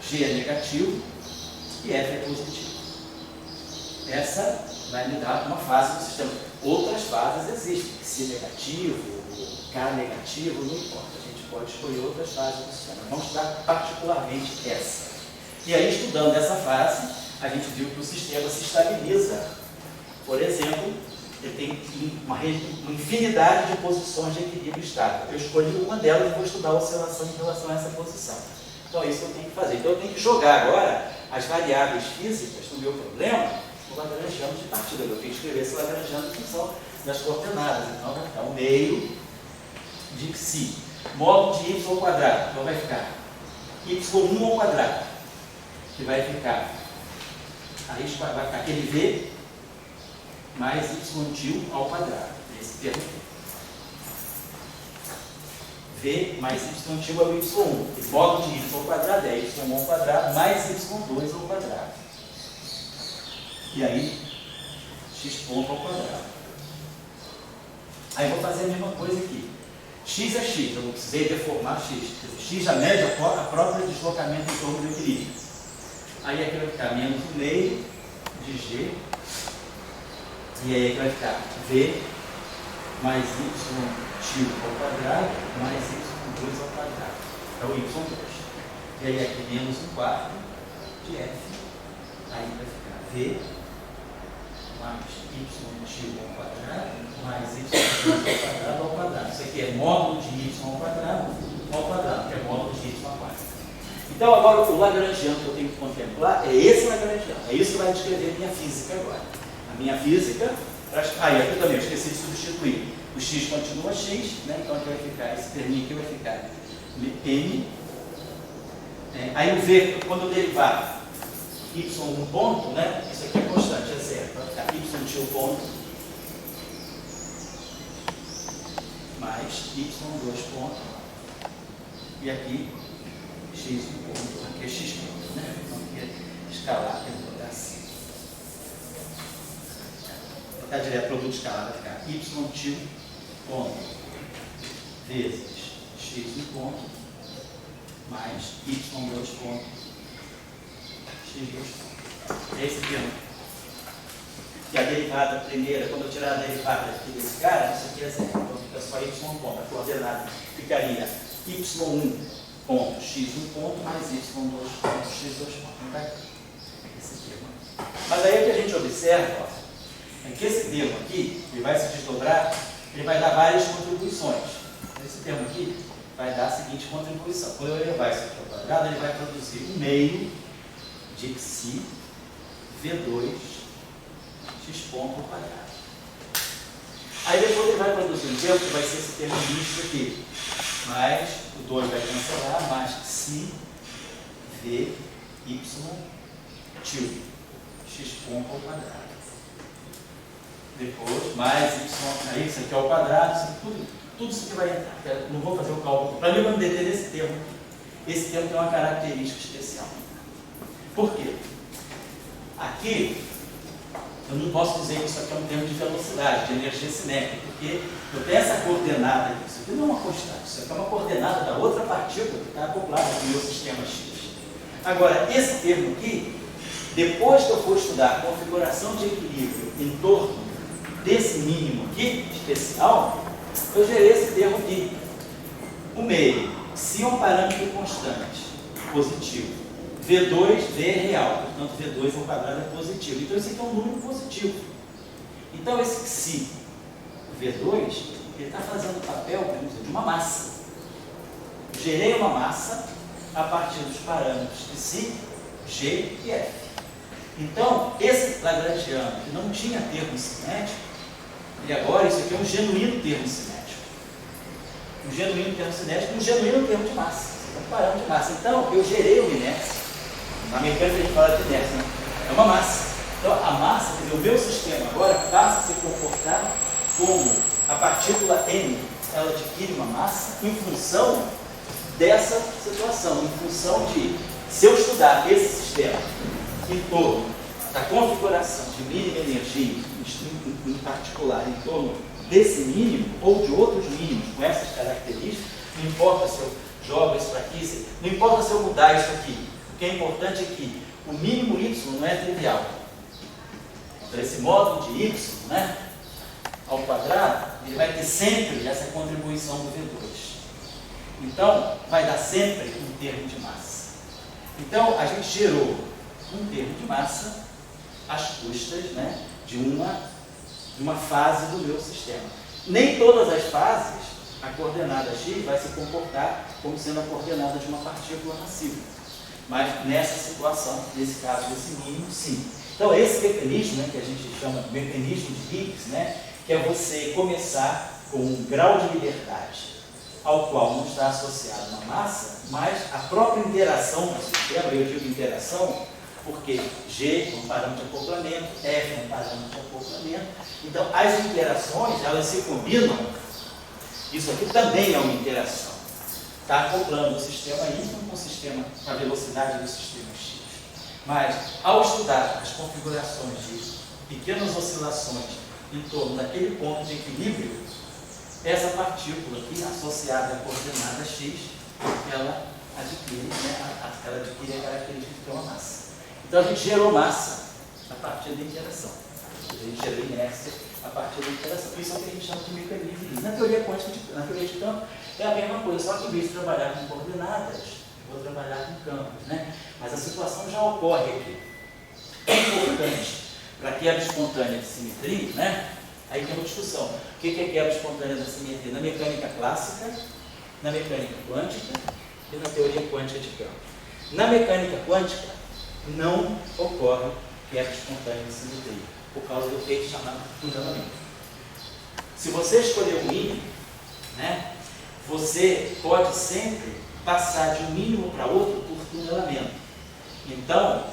G é negativo e F é positivo. Essa vai me dar uma fase do sistema. Outras fases existem, ψ negativo, K negativo, não importa. A gente pode escolher outras fases do sistema. Vamos estudar particularmente essa. E aí, estudando essa fase, a gente viu que o sistema se estabiliza. Por exemplo, ele tem uma infinidade de posições de equilíbrio estável. Eu escolhi uma delas e vou estudar a oscilação em relação a essa posição. Então é isso que eu tenho que fazer. Então eu tenho que jogar agora as variáveis físicas do meu problema no Lagrangiano de partida. Eu tenho que escrever esse Lagrangiano em função das coordenadas. Então vai ficar o meio de ψ, módulo de y ao quadrado. Então vai ficar y1 ao quadrado, que vai ficar aquele v mais y ao quadrado. Esse termo aqui. V mais y é o y1. E módulo de y ao quadrado é y1 ao quadrado mais y2 ao quadrado. E aí, x ponto ao quadrado. Aí vou fazer a mesma coisa aqui. X é x, eu não precisei deformar x. X já mede a própria deslocamento em torno do equilíbrio. Aí aqui vai ficar menos o meio de g. E aí vai ficar v mais y ao quadrado mais y2 ao quadrado. É o y2. E aí aqui menos 1/4 de f. Aí vai ficar v mais y ao quadrado mais y2 ao quadrado. Isso aqui é módulo de y ao quadrado, que é módulo de y ao quadrado. Então agora o Lagrangiano que eu tenho que contemplar é esse Lagrangiano. É isso que vai descrever minha física agora. A minha física, e aqui também eu esqueci de substituir. O x continua x, né? Então aqui vai ficar, esse terminho aqui vai ficar m. Aí o v, quando eu derivar y1 ponto, né? Isso aqui é constante, é zero. Vai ficar y1 ponto mais y2 ponto. E aqui x1 ponto, aqui é x ponto, né? Então aqui é escalar, tem que botar assim. Botar direto produto escalar, vai ficar y1 ponto vezes x1 ponto mais y2 ponto x2 ponto. É esse termo. E a derivada primeira, quando eu tirar a derivada aqui desse cara, isso aqui é zero. Então fica só y1 ponto. A coordenada ficaria y1 ponto x1 ponto mais y2 ponto x2 ponto. Não vai esse termo. Mas aí o que a gente observa, é que esse termo aqui, ele vai se desdobrar, ele vai dar várias contribuições. Esse termo aqui vai dar a seguinte contribuição. Quando eu levar isso aqui ao quadrado, ele vai produzir 1/2 de ψ V2 x ponto ao quadrado. Aí depois ele vai produzir um termo que vai ser esse termo misto aqui. Mas o 2 vai cancelar, mais ψ V y tio x ponto ao quadrado. depois, mais y, isso aqui ao quadrado, tudo isso aqui vai entrar. Eu não vou fazer o cálculo. Para mim, eu vou me deter nesse termo. Esse termo tem uma característica especial. Por quê? Aqui, eu não posso dizer que isso aqui é um termo de velocidade, de energia cinética, porque eu tenho essa coordenada aqui. Isso aqui não é uma constante, isso aqui é uma coordenada da outra partícula que está acoplada no meu sistema X. Agora, esse termo aqui, depois que eu for estudar a configuração de equilíbrio em torno desse mínimo aqui, especial, eu gerei esse termo aqui. O meio, se é um parâmetro constante, positivo, V2, V é real, portanto V2 ao quadrado é positivo. Então esse aqui é um número positivo. Então esse psi, V2, ele está fazendo o papel, vamos dizer, de uma massa. Gerei uma massa a partir dos parâmetros psi, G e F. Então, esse lagrangiano, que não tinha termo cinético, e agora isso aqui é um genuíno termo cinético. Um genuíno termo cinético e um genuíno termo de massa. Um parâmetro de massa. Então, eu gerei uma inércia. Na mecânica a gente fala de inércia, né? É uma massa. Então, a massa, quer dizer, o meu sistema agora passa a se comportar como a partícula M, ela adquire uma massa em função dessa situação, em função de, se eu estudar esse sistema em torno da configuração de mínima energia, em particular em torno desse mínimo ou de outros mínimos com essas características, não importa se eu jogo isso para aqui, não importa se eu mudar isso aqui, o que é importante é que o mínimo y não é trivial. Então esse módulo de y, né, ao quadrado, ele vai ter sempre essa contribuição do V2. Então, vai dar sempre um termo de massa. Então, a gente gerou um termo de massa às custas, né, de uma fase do meu sistema. Nem todas as fases, a coordenada x vai se comportar como sendo a coordenada de uma partícula massiva. Mas nessa situação, nesse caso desse mínimo, sim. Então, esse mecanismo, né, que a gente chama de mecanismo de Higgs, né, que é você começar com um grau de liberdade ao qual não está associada uma massa, mas a própria interação do sistema, eu digo interação, porque G é um parâmetro de acoplamento, F é um parâmetro de acoplamento, então as interações, elas se combinam, isso aqui também é uma interação, está acoplando o sistema Y com o sistema, com a velocidade do sistema X. Mas, ao estudar as configurações de pequenas oscilações em torno daquele ponto de equilíbrio, essa partícula aqui, associada à coordenada x, ela adquire, né, ela adquire a característica de ter uma massa. Então a gente gerou massa a partir da interação. A gente gerou inércia a partir da interação. Isso é o que a gente chama de mecanismo. Na teoria quântica, na teoria de campo, é a mesma coisa, só que em vez de trabalhar com coordenadas, eu vou trabalhar com campos, né? Mas a situação já ocorre aqui. É importante para a quebra espontânea de simetria, né? Aí tem uma discussão. O que é quebra espontânea da simetria? Na mecânica clássica, na mecânica quântica e na teoria quântica de campo. Na mecânica quântica, não ocorre quebra espontânea de simetria, por causa do efeito chamado tunelamento. Se você escolher o mínimo, né, você pode sempre passar de um mínimo para outro por tunelamento. Então,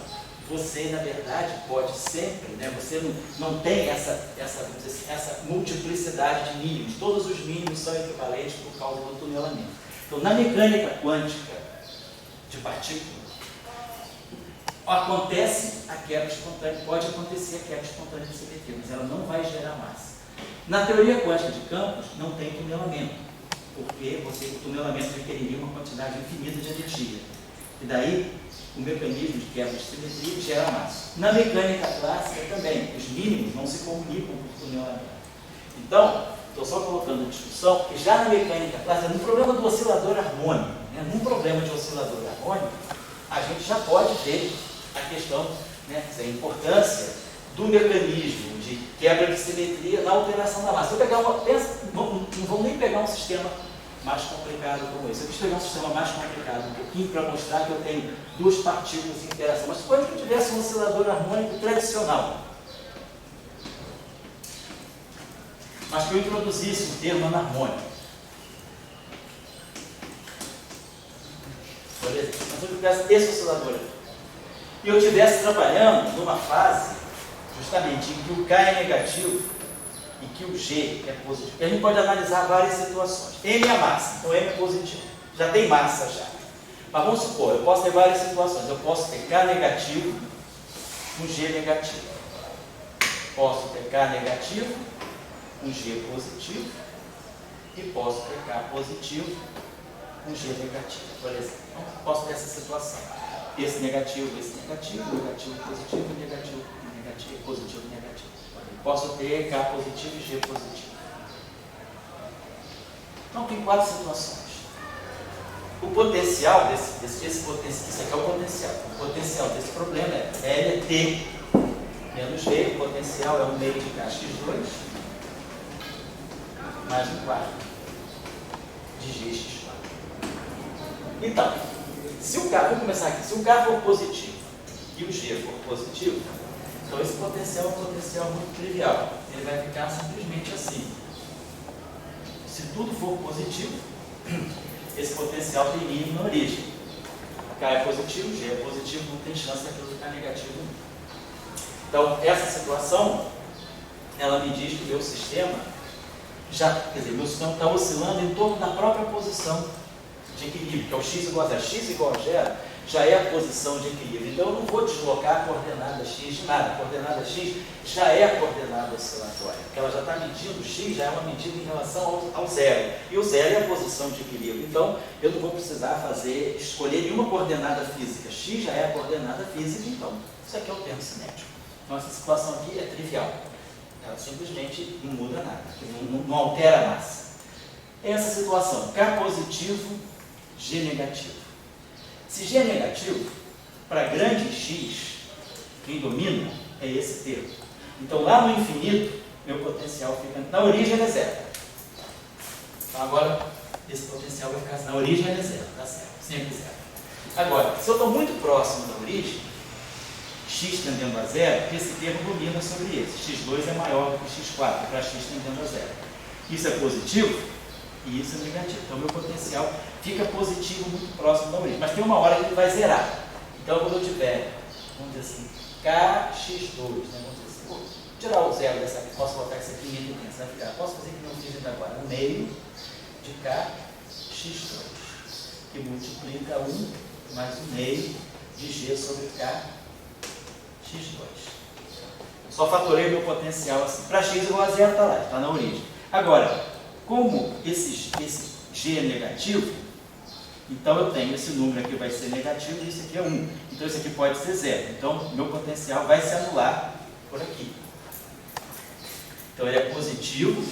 você, na verdade, pode sempre, né, você não tem essa multiplicidade de mínimos. Todos os mínimos são equivalentes por causa do tunelamento. Então, na mecânica quântica de partículas, acontece a quebra espontânea, pode acontecer a quebra espontânea de simetria, mas ela não vai gerar massa. Na teoria quântica de campos, não tem tunelamento, porque o tunelamento requeriria uma quantidade infinita de energia. E daí, o mecanismo de quebra de simetria gera massa. Na mecânica clássica também, os mínimos não se comunicam por tunelamento. Então, estou só colocando em discussão, porque já na mecânica clássica, no problema do oscilador harmônico, né, num problema de oscilador harmônico, a gente já pode ter a questão, né, a importância do mecanismo de quebra de simetria na alteração da massa. Vou pegar não vamos nem pegar um sistema mais complicado como esse. Eu quis pegar um sistema mais complicado um pouquinho para mostrar que eu tenho duas partículas em interação. Mas suponha que eu tivesse um oscilador harmônico tradicional, mas que eu introduzisse um termo anarmônico. Por exemplo, mas eu tivesse esse oscilador aqui, e eu estivesse trabalhando numa fase justamente em que o K é negativo em que o G é positivo. E a gente pode analisar várias situações. M é a massa, então M é positivo. Já tem massa já. Mas vamos supor, eu posso ter várias situações. Eu posso ter K negativo com G negativo. Posso ter K negativo com G positivo. E posso ter K positivo com G negativo, por exemplo. Então, posso ter essa situação. Esse negativo, negativo, positivo, negativo, positivo, negativo. Posso ter K positivo e G positivo. Então, tem 4 situações. O potencial isso aqui é o potencial. O potencial desse problema é L é T menos V. O potencial é 1 meio de KX2 mais 1 quarto de GX4. Então, se o K, vamos começar aqui, se o K for positivo e o G for positivo, então esse potencial é um potencial muito trivial. Ele vai ficar simplesmente assim. Se tudo for positivo, esse potencial tem mínimo na origem. K é positivo, G é positivo, não tem chance daquilo ficar negativo. Então, essa situação, ela me diz que o meu sistema meu sistema está oscilando em torno da própria posição de equilíbrio, que é o x igual a 0. X igual a 0 já é a posição de equilíbrio. Então, eu não vou deslocar a coordenada x de nada. A coordenada x já é a coordenada oscilatória, porque ela já está medindo, x já é uma medida em relação ao zero. E o zero é a posição de equilíbrio. Então, eu não vou precisar escolher nenhuma coordenada física. X já é a coordenada física, então, isso aqui é o termo cinético. Então, essa situação aqui é trivial. Ela simplesmente não muda nada, não altera a massa. Essa situação, K positivo, G negativo. Se G é negativo, para grande X, quem domina é esse termo. Então, lá no infinito, meu potencial fica... Na origem ele é zero. Então, agora, esse potencial vai ficar assim. Na origem ele é zero, tá certo? Sempre zero. Agora, se eu estou muito próximo da origem, x tendendo a zero, esse termo domina sobre esse. x2 é maior do que x4, para x tendendo a zero. Isso é positivo e isso é negativo. Então, meu potencial fica positivo muito próximo da origem. Mas tem uma hora que ele vai zerar. Então, quando eu tiver, vamos dizer assim, kx2, né? Vamos dizer assim, vou tirar o zero dessa aqui, posso colocar isso aqui em evidência, vai ficar, posso fazer que não fiz ainda agora, 1 meio de kx2, que multiplica 1 mais 1 meio de g sobre kx2. Só fatorei o meu potencial assim. Para x igual a zero, está lá, está na origem. Agora, como esse g é negativo, então eu tenho esse número aqui vai ser negativo e isso aqui é 1. Então isso aqui pode ser 0. Então meu potencial vai se anular por aqui. Então ele é positivo,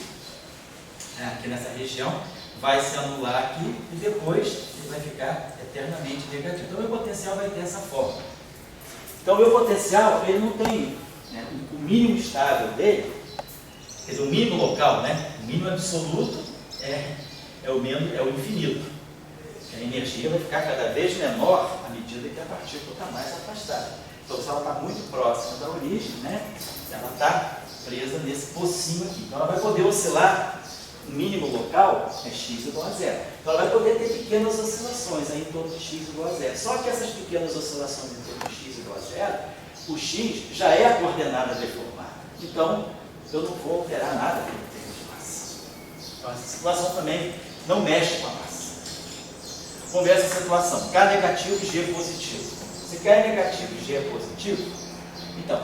aqui nessa região, vai se anular aqui e depois ele vai ficar eternamente negativo. Então meu potencial vai ter essa forma. Então o meu potencial, ele não tem, né, o mínimo estável dele, quer dizer, o mínimo local, né, o mínimo absoluto é o infinito. A energia vai ficar cada vez menor à medida que a partícula está mais afastada. Então, se ela está muito próxima da origem, né, ela está presa nesse pocinho aqui. Então, ela vai poder oscilar, o mínimo local é x igual a zero. Então, ela vai poder ter pequenas oscilações aí em torno de x igual a zero. Só que essas pequenas oscilações em torno de x igual a zero, o x já é a coordenada deformada. Então, eu não vou alterar nada pelo termo de massa. Então, essa situação também não mexe com a massa. Vamos ver essa situação. K negativo e G positivo. Se K é negativo e G é positivo, então,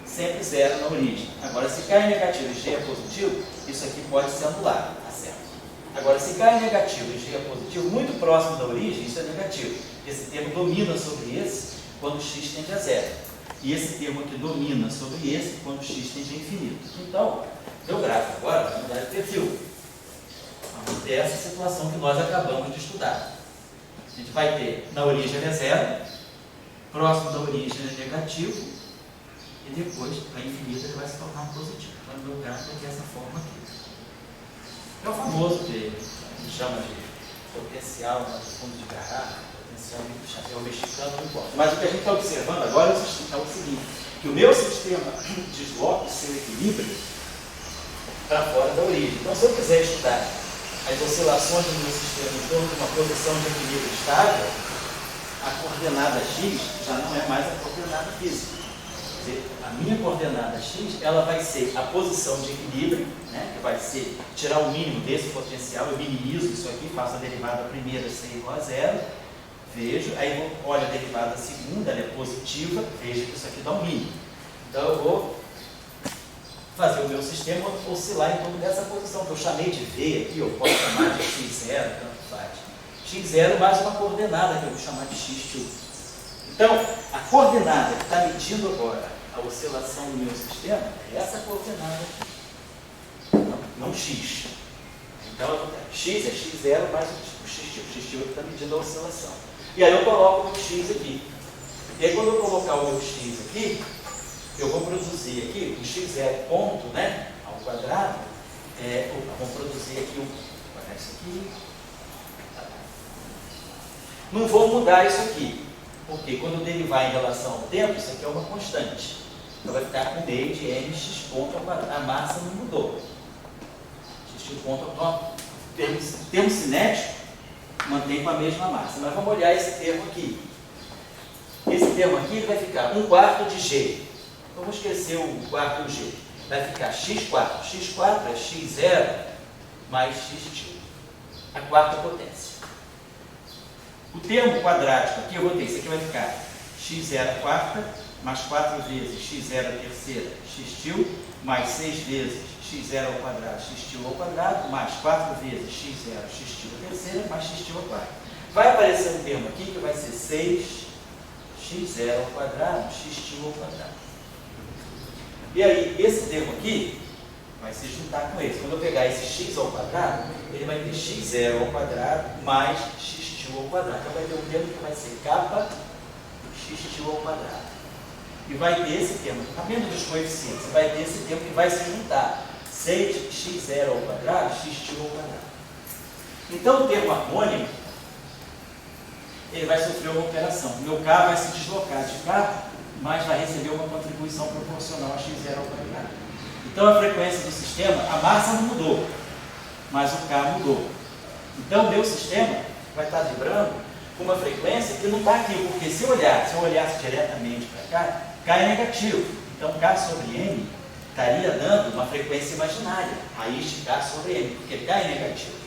sempre zero na origem. Agora, se K é negativo e G é positivo, isso aqui pode se anular, tá certo? Agora, se K é negativo e G é positivo, muito próximo da origem, isso é negativo. Esse termo domina sobre esse quando x tende a zero. E esse termo aqui domina sobre esse quando x tende a infinito. Então, meu gráfico agora vai mudar de perfil. Vamos ter essa situação que nós acabamos de estudar. A gente vai ter, na origem ele é zero, próximo da origem ele é negativo, e depois, para infinito, ele vai se tornar positivo. Então, o meu gráfico é dessa forma aqui. É o famoso que a gente chama de potencial no fundo de garrafa, potencial de chapéu mexicano, não importa. Mas o que a gente está observando agora é o seguinte, que o meu sistema desloca o seu equilíbrio para fora da origem. Então, se eu quiser estudar as oscilações do meu sistema em torno de uma posição de equilíbrio estável, a coordenada x já não é mais a coordenada física. Quer dizer, a minha coordenada x, ela vai ser a posição de equilíbrio, né, que vai ser tirar o mínimo desse potencial, eu minimizo isso aqui, faço a derivada primeira ser igual a zero, vejo, aí olho a derivada segunda, ela é positiva, vejo que isso aqui dá um mínimo. Então eu vou fazer o meu sistema oscilar em torno dessa posição, que eu chamei de V aqui, eu posso chamar de x0, tanto faz. x0 mais uma coordenada, que eu vou chamar de x2. Então, a coordenada que está medindo agora a oscilação do meu sistema é essa coordenada aqui, não x. Então, x é x0 mais o x2. O x2 que está medindo a oscilação. E aí eu coloco o meu x aqui. E aí, quando eu colocar o meu x aqui, eu vou produzir aqui o x0 ponto, né, ao quadrado, vou produzir aqui vou botar isso aqui. Não vou mudar isso aqui, porque quando eu derivar em relação ao tempo, isso aqui é uma constante. Então vai ficar com meio de mx ponto ao quadrado. A massa não mudou. X ponto ao quadrado. Termo cinético mantém com a mesma massa. Mas vamos olhar esse termo aqui. Esse termo aqui vai ficar 1/4 de g. Vamos esquecer o quarto g. Vai ficar x4. x4 é x0 mais x2. A quarta potência. O termo quadrático aqui, eu vou ter, isso aqui vai ficar x0 quarta, mais 4 vezes x0 terceira, x2, mais 6 vezes x0 ao quadrado, x2 ao quadrado, mais 4 vezes x0, x2 terceira, mais x2 ao quadrado. Vai aparecer um termo aqui que vai ser 6x0 ao quadrado, x2 ao quadrado. E aí, esse termo aqui vai se juntar com esse. Quando eu pegar esse x ao quadrado, ele vai ter x0 ao quadrado mais x2 ao quadrado. Então vai ter um termo que vai ser kappa x2 ao quadrado. E vai ter esse termo, sabendo dos coeficientes, vai ter esse termo que vai se juntar. 6x0 ao quadrado, x2 ao quadrado. Então o termo harmônico, ele vai sofrer uma operação. O meu K vai se deslocar de cá, mas vai receber uma contribuição proporcional a x0 ao quadrado. Então a frequência do sistema, a massa não mudou, mas o K mudou. Então o meu sistema vai estar vibrando com uma frequência que não está aqui, porque se eu olhasse diretamente para cá, K é negativo. Então K sobre M estaria dando uma frequência imaginária, raiz de K sobre M, porque K é negativo.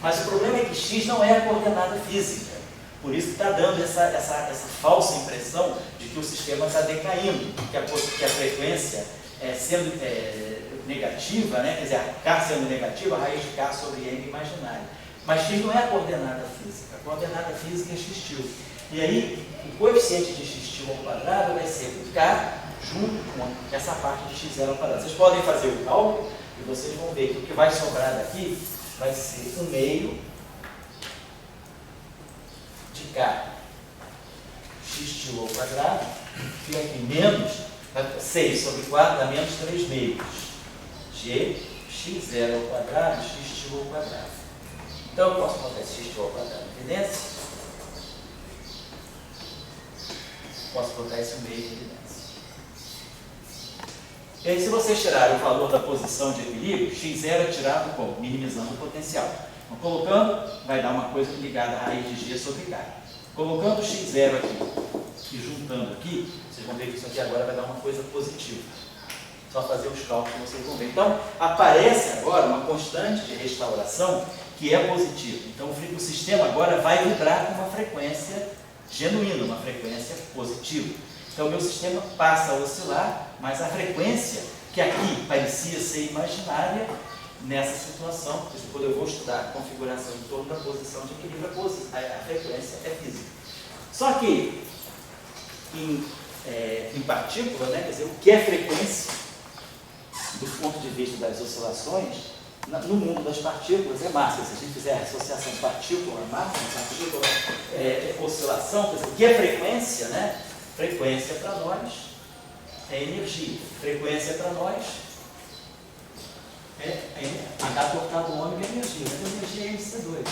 Mas o problema é que X não é a coordenada física. Por isso que está dando essa falsa impressão de que o sistema está decaindo, que a frequência sendo negativa, né? Quer dizer, a K sendo negativa, a raiz de K sobre M imaginária. Mas X não é a coordenada física. A coordenada física é x2. E aí, o coeficiente de x2 ao quadrado vai ser o K junto com essa parte de x0 ao quadrado. Vocês podem fazer o cálculo e vocês vão ver que o que vai sobrar daqui vai ser 1/2 de K x2 ao quadrado, e aqui menos 6 sobre 4 dá menos 3 meios. G x0 ao quadrado, x2 ao quadrado. Então eu posso botar esse x2 ao quadrado em evidência. Posso botar esse 1/2 em evidência. E aí, se vocês tirarem o valor da posição de equilíbrio, x0 é tirado como? Minimizando o potencial. Então, colocando, vai dar uma coisa ligada à raiz de G sobre K. Colocando o x0 aqui e juntando aqui, vocês vão ver que isso aqui agora vai dar uma coisa positiva. Só fazer os cálculos que vocês vão ver. Então, aparece agora uma constante de restauração que é positiva. Então, o sistema agora vai vibrar com uma frequência genuína, uma frequência positiva. Então, o meu sistema passa a oscilar, mas a frequência, que aqui parecia ser imaginária, nessa situação, quando eu vou estudar a configuração em torno da posição de equilíbrio, a frequência é física. Só que, em partícula, né, quer dizer, o que é frequência, do ponto de vista das oscilações, no mundo das partículas é massa. Se a gente fizer a associação partícula-massa, oscilação, quer dizer, o que é frequência, né? Frequência para nós é energia. Frequência para nós H cortado ômega é energia. Mas energia é MC2.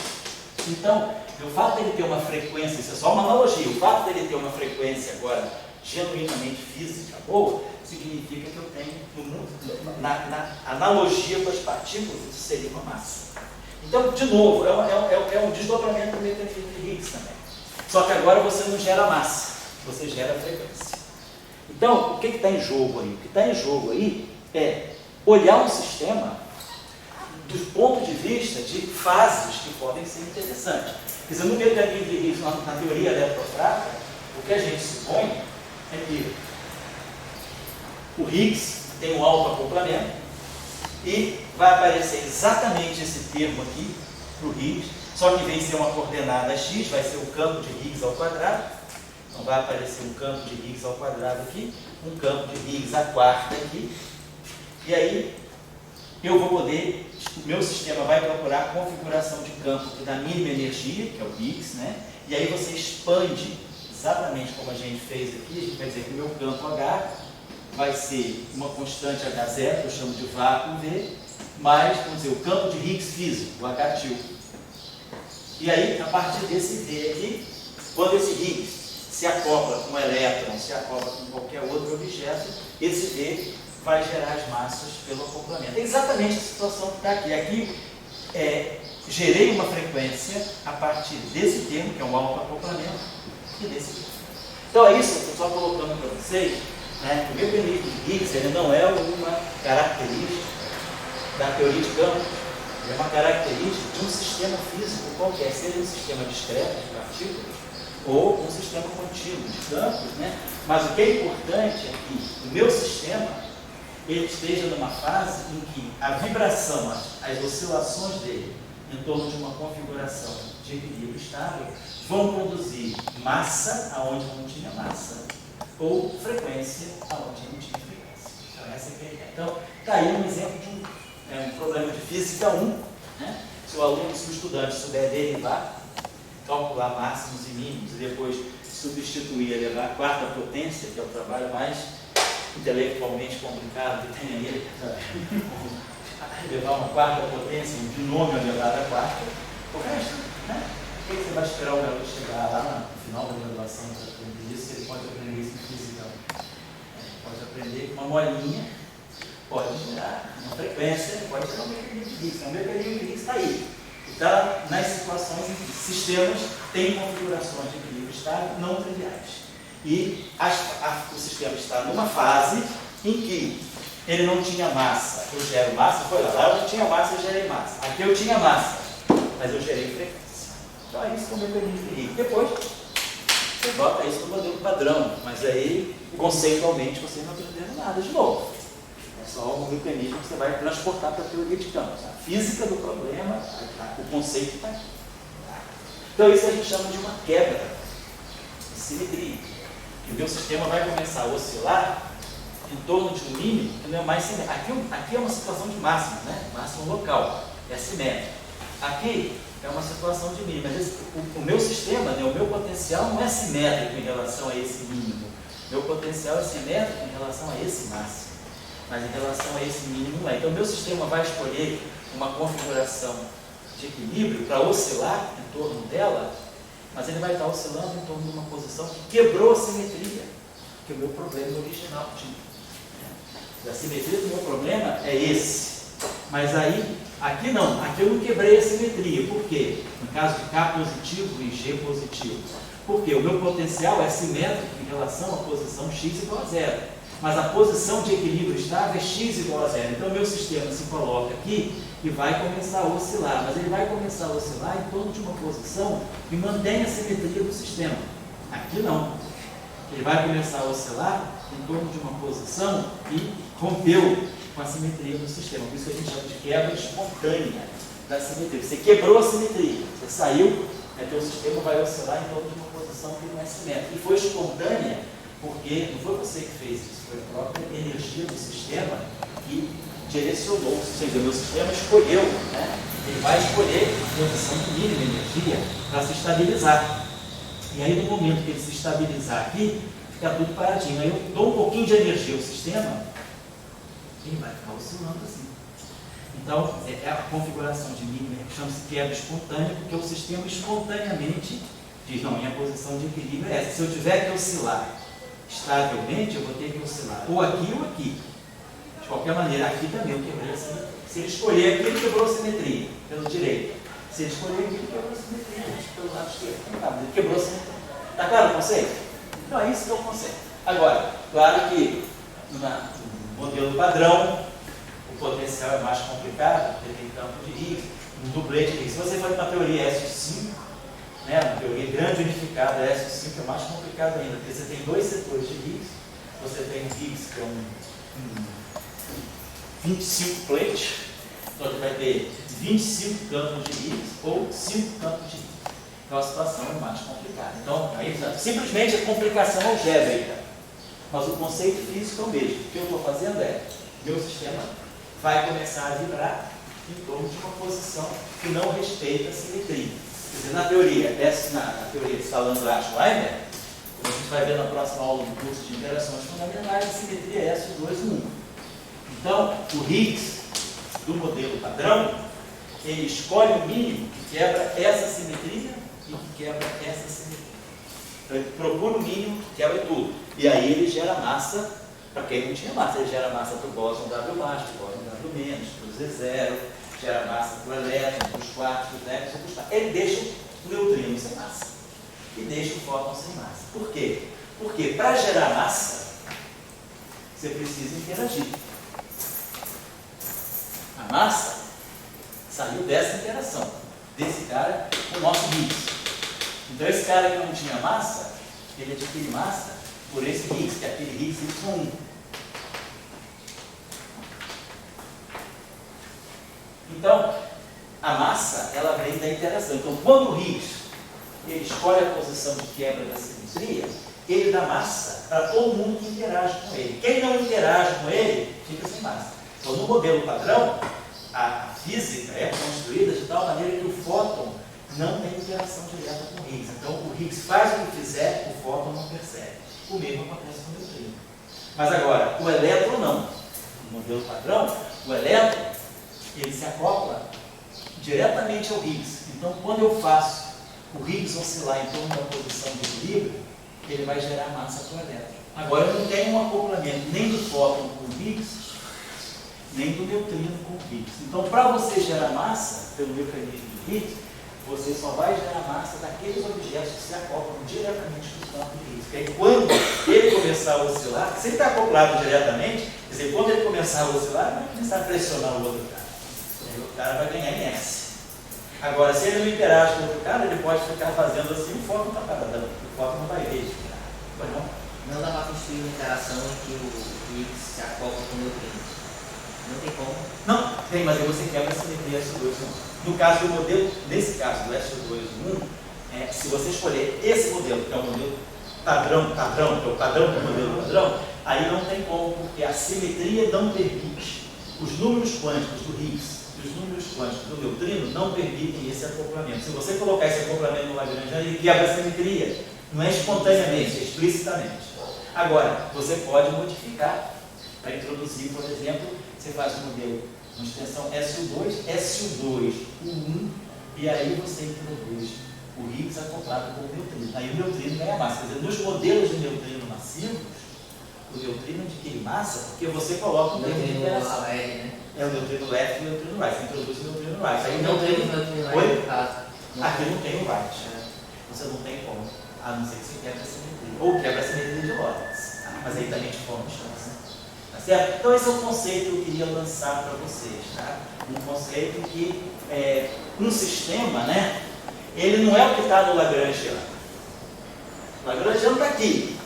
Então, o fato dele ter uma frequência, isso é só uma analogia, o fato dele ter uma frequência agora genuinamente física boa, significa que eu tenho, no mundo, na analogia com as partículas, isso seria uma massa. Então, de novo, é um desdobramento do mecanismo de Higgs também. Só que agora você não gera massa, você gera frequência. Então, o que está em jogo aí? O que está em jogo aí é olhar um sistema do ponto de vista de fases que podem ser interessantes. Quer dizer, no mecanismo de Higgs, na teoria eletrofrágil, o que a gente supõe é que o Higgs tem um alto acoplamento e vai aparecer exatamente esse termo aqui para o Higgs, só que em vez de ser uma coordenada x, vai ser o campo de Higgs ao quadrado. Então vai aparecer um campo de Higgs ao quadrado aqui, um campo de Higgs à quarta aqui, e aí eu vou poder, o meu sistema vai procurar a configuração de campo que dá mínima energia, que é o Higgs, né? E aí você expande exatamente como a gente fez aqui. A gente vai dizer que o meu campo H vai ser uma constante H0, que eu chamo de vácuo V, mais, vamos dizer, o campo de Higgs físico, o H-til. E aí, a partir desse V aqui, quando esse Higgs se acopla com um elétron, se acopla com qualquer outro objeto, esse V vai gerar as massas pelo acoplamento. É exatamente a situação que está aqui. Aqui gerei uma frequência a partir desse termo, que é um alto acoplamento, e desse termo. Então é isso que eu estou só colocando para vocês, né? O mecanismo de Higgs ele não é uma característica da teoria de campos, ele é uma característica de um sistema físico qualquer, seja um sistema discreto de partículas ou um sistema contínuo de campos, né? Mas o que é importante é que o meu sistema ele esteja numa fase em que a vibração, as oscilações dele em torno de uma configuração de equilíbrio estável vão produzir massa aonde não tinha massa ou frequência aonde não tinha frequência. Então essa é a ideia. Então está aí um exemplo de um problema de física 1, né? Se o estudante souber derivar, calcular máximos e mínimos e depois substituir, levar a quarta potência, que é o trabalho mais intelectualmente complicado que tem aí, levar uma quarta potência, um binômio elevado à quarta, o resto, né? Por que você vai esperar o garoto chegar lá no final da graduação para aprender isso? Ele pode aprender isso em física. Pode aprender que uma molinha pode gerar uma frequência, pode gerar um mecanismo de Higgs. O mecanismo de Higgs está aí. Está nas situações em que sistemas têm configurações de equilíbrio estável não triviais. E o sistema está numa fase em que ele não tinha massa, eu gero massa, foi lá eu não tinha massa, eu gerei massa. Aqui eu tinha massa, mas eu gerei frequência. Então é isso que é o mecanismo de Higgs. Depois, você bota isso no modelo padrão, mas aí, conceitualmente, vocês não aprenderam nada de novo. É só um mecanismo que você vai transportar para a teoria de campos. A física do problema, o conceito está aqui. Então isso a gente chama de uma quebra de simetria. O meu sistema vai começar a oscilar em torno de um mínimo que não é mais simétrico. Aqui é uma situação de máximo, né? Máximo local, é simétrico. Aqui é uma situação de mínimo. Mas o meu sistema, né, o meu potencial não é simétrico em relação a esse mínimo. Meu potencial é simétrico em relação a esse máximo. Mas em relação a esse mínimo não é. Então o meu sistema vai escolher uma configuração de equilíbrio para oscilar em torno dela, mas ele vai estar oscilando em torno de uma posição que quebrou a simetria, que o meu problema original tinha. A simetria do meu problema é esse. Mas aí, aqui não, aqui eu não quebrei a simetria. Por quê? No caso de K positivo e G positivo. Porque o meu potencial é simétrico em relação à posição x igual a zero. Mas a posição de equilíbrio estável é x igual a zero. Então o meu sistema se coloca aqui e vai começar a oscilar, mas ele vai começar a oscilar em torno de uma posição que mantém a simetria do sistema. Aqui não. Ele vai começar a oscilar em torno de uma posição que rompeu com a simetria do sistema. Por isso que a gente chama de quebra espontânea da simetria. Você quebrou a simetria, você saiu, teu sistema vai oscilar em torno de uma posição que não é simétrica. E foi espontânea porque não foi você que fez isso, foi a própria energia do sistema que direcionou, ou seja, o meu sistema escolheu, né? Ele vai escolher a posição de mínima energia para se estabilizar. E aí, no momento que ele se estabilizar aqui, fica tudo paradinho. Aí eu dou um pouquinho de energia ao sistema, ele vai ficar oscilando assim. Então, é a configuração de mínima que chama-se quebra espontânea, porque o sistema espontaneamente diz, não, minha posição de equilíbrio é essa. Se eu tiver que oscilar estavelmente, eu vou ter que oscilar ou aqui ou aqui. De qualquer maneira, aqui também eu quebrei a simetria. Se ele escolher aqui, ele quebrou a simetria pelo direito. Se ele escolher aqui, ele quebrou a simetria pelo lado esquerdo. Então, tá, ele quebrou a simetria. Está claro o conceito? Então é isso que é o conceito. Agora, claro que no modelo padrão, o potencial é mais complicado, porque tem campo de Higgs, um dublete de Higgs. Se você for para a teoria S5, né, uma teoria grande unificada, a S5 é mais complicado ainda, porque você tem dois setores de Higgs. Você tem Higgs, que é um 25 plate, então você vai ter 25 campos de Higgs ou 5 campos de Higgs. Então a situação é mais complicada. Então, aí, simplesmente a complicação algébrica, mas o conceito físico é o mesmo. O que eu estou fazendo é, meu sistema vai começar a vibrar em torno de uma posição que não respeita a simetria. Quer dizer, na teoria de Salandra-Schreiber, como a gente vai ver na próxima aula do curso de interações fundamentais, a simetria é S2 1. Então, o Higgs do modelo padrão, ele escolhe o mínimo que quebra essa simetria e que quebra essa simetria. Então, ele procura o mínimo que quebra tudo. E aí ele gera massa, para quem não tinha massa, ele gera massa para o bóson W+, para o bóson W-, para o Z0, gera massa para o elétron, para os quartos, para os leptons, para os quartos. Ele deixa o neutrino sem massa e deixa o fóton sem massa. Por quê? Porque para gerar massa, você precisa interagir. A massa saiu dessa interação, desse cara com o nosso Higgs. Então esse cara que não tinha massa, ele adquire massa por esse Higgs, que é aquele Higgs Y1. Então, a massa, ela vem da interação. Então, quando o Higgs ele escolhe a posição de quebra da simetria, ele dá massa para todo mundo que interage com ele. Quem não interage com ele, fica sem massa. Então, no modelo padrão, a física é construída de tal maneira que o fóton não tem interação direta com o Higgs. Então, o Higgs faz o que fizer, o fóton não percebe. O mesmo acontece com o neutrino. Mas agora, o elétron não. No modelo padrão, o elétron, ele se acopla diretamente ao Higgs. Então, quando eu faço o Higgs oscilar em torno da posição de equilíbrio, ele vai gerar massa para o elétron. Agora, eu não tenho um acoplamento nem do fóton com o Higgs, nem do neutrino com o Higgs. Então, para você gerar massa, pelo mecanismo de Higgs, você só vai gerar massa daqueles objetos que se acoplam diretamente com o campo de Higgs. Porque aí, quando ele começar a oscilar, se ele está acoplado diretamente, quer dizer, quando ele começar a oscilar, ele vai começar a pressionar o outro cara. Aí o cara vai ganhar inércia. Agora, se ele não interage com o outro cara, ele pode ficar fazendo assim, o fóton está paradão. O fóton não vai ver. Não dá para construir uma interação em que o Higgs se acopla com o neutrino. Não tem como. Não, tem, mas aí você quebra a simetria S2-1. No caso do modelo, nesse caso do S2-1, se você escolher esse modelo, que é o modelo padrão, que é o padrão do modelo padrão, aí não tem como, porque a simetria não permite. Os números quânticos do Higgs e os números quânticos do neutrino não permitem esse acoplamento. Se você colocar esse acoplamento no Lagrangiano, ele quebra a simetria. Não é espontaneamente, é explicitamente. Agora, você pode modificar para introduzir, por exemplo, você faz um modelo, uma extensão SU2, SU2, U1, e aí você introduz o Higgs acoplado com o neutrino. Aí o neutrino ganha massa. Quer dizer, nos modelos de neutrino massivos, o neutrino adquire massa porque você coloca o neutrino de interação. Né? É o neutrino left e o neutrino right. Você introduz o neutrino right. Aí o Não tem neutrino... neutrino Oi? right no caso. Aqui não tem o right. Você não tem como. A não ser que você quebra a simetria. Ou quebra a simetria de Lorentz. Mas aí também te forma chance. Tá certo? Então esse é o conceito que eu queria lançar para vocês. Tá? Um conceito que, no sistema, né, ele não é o que está no Lagrangiano. O Lagrangiano está aqui.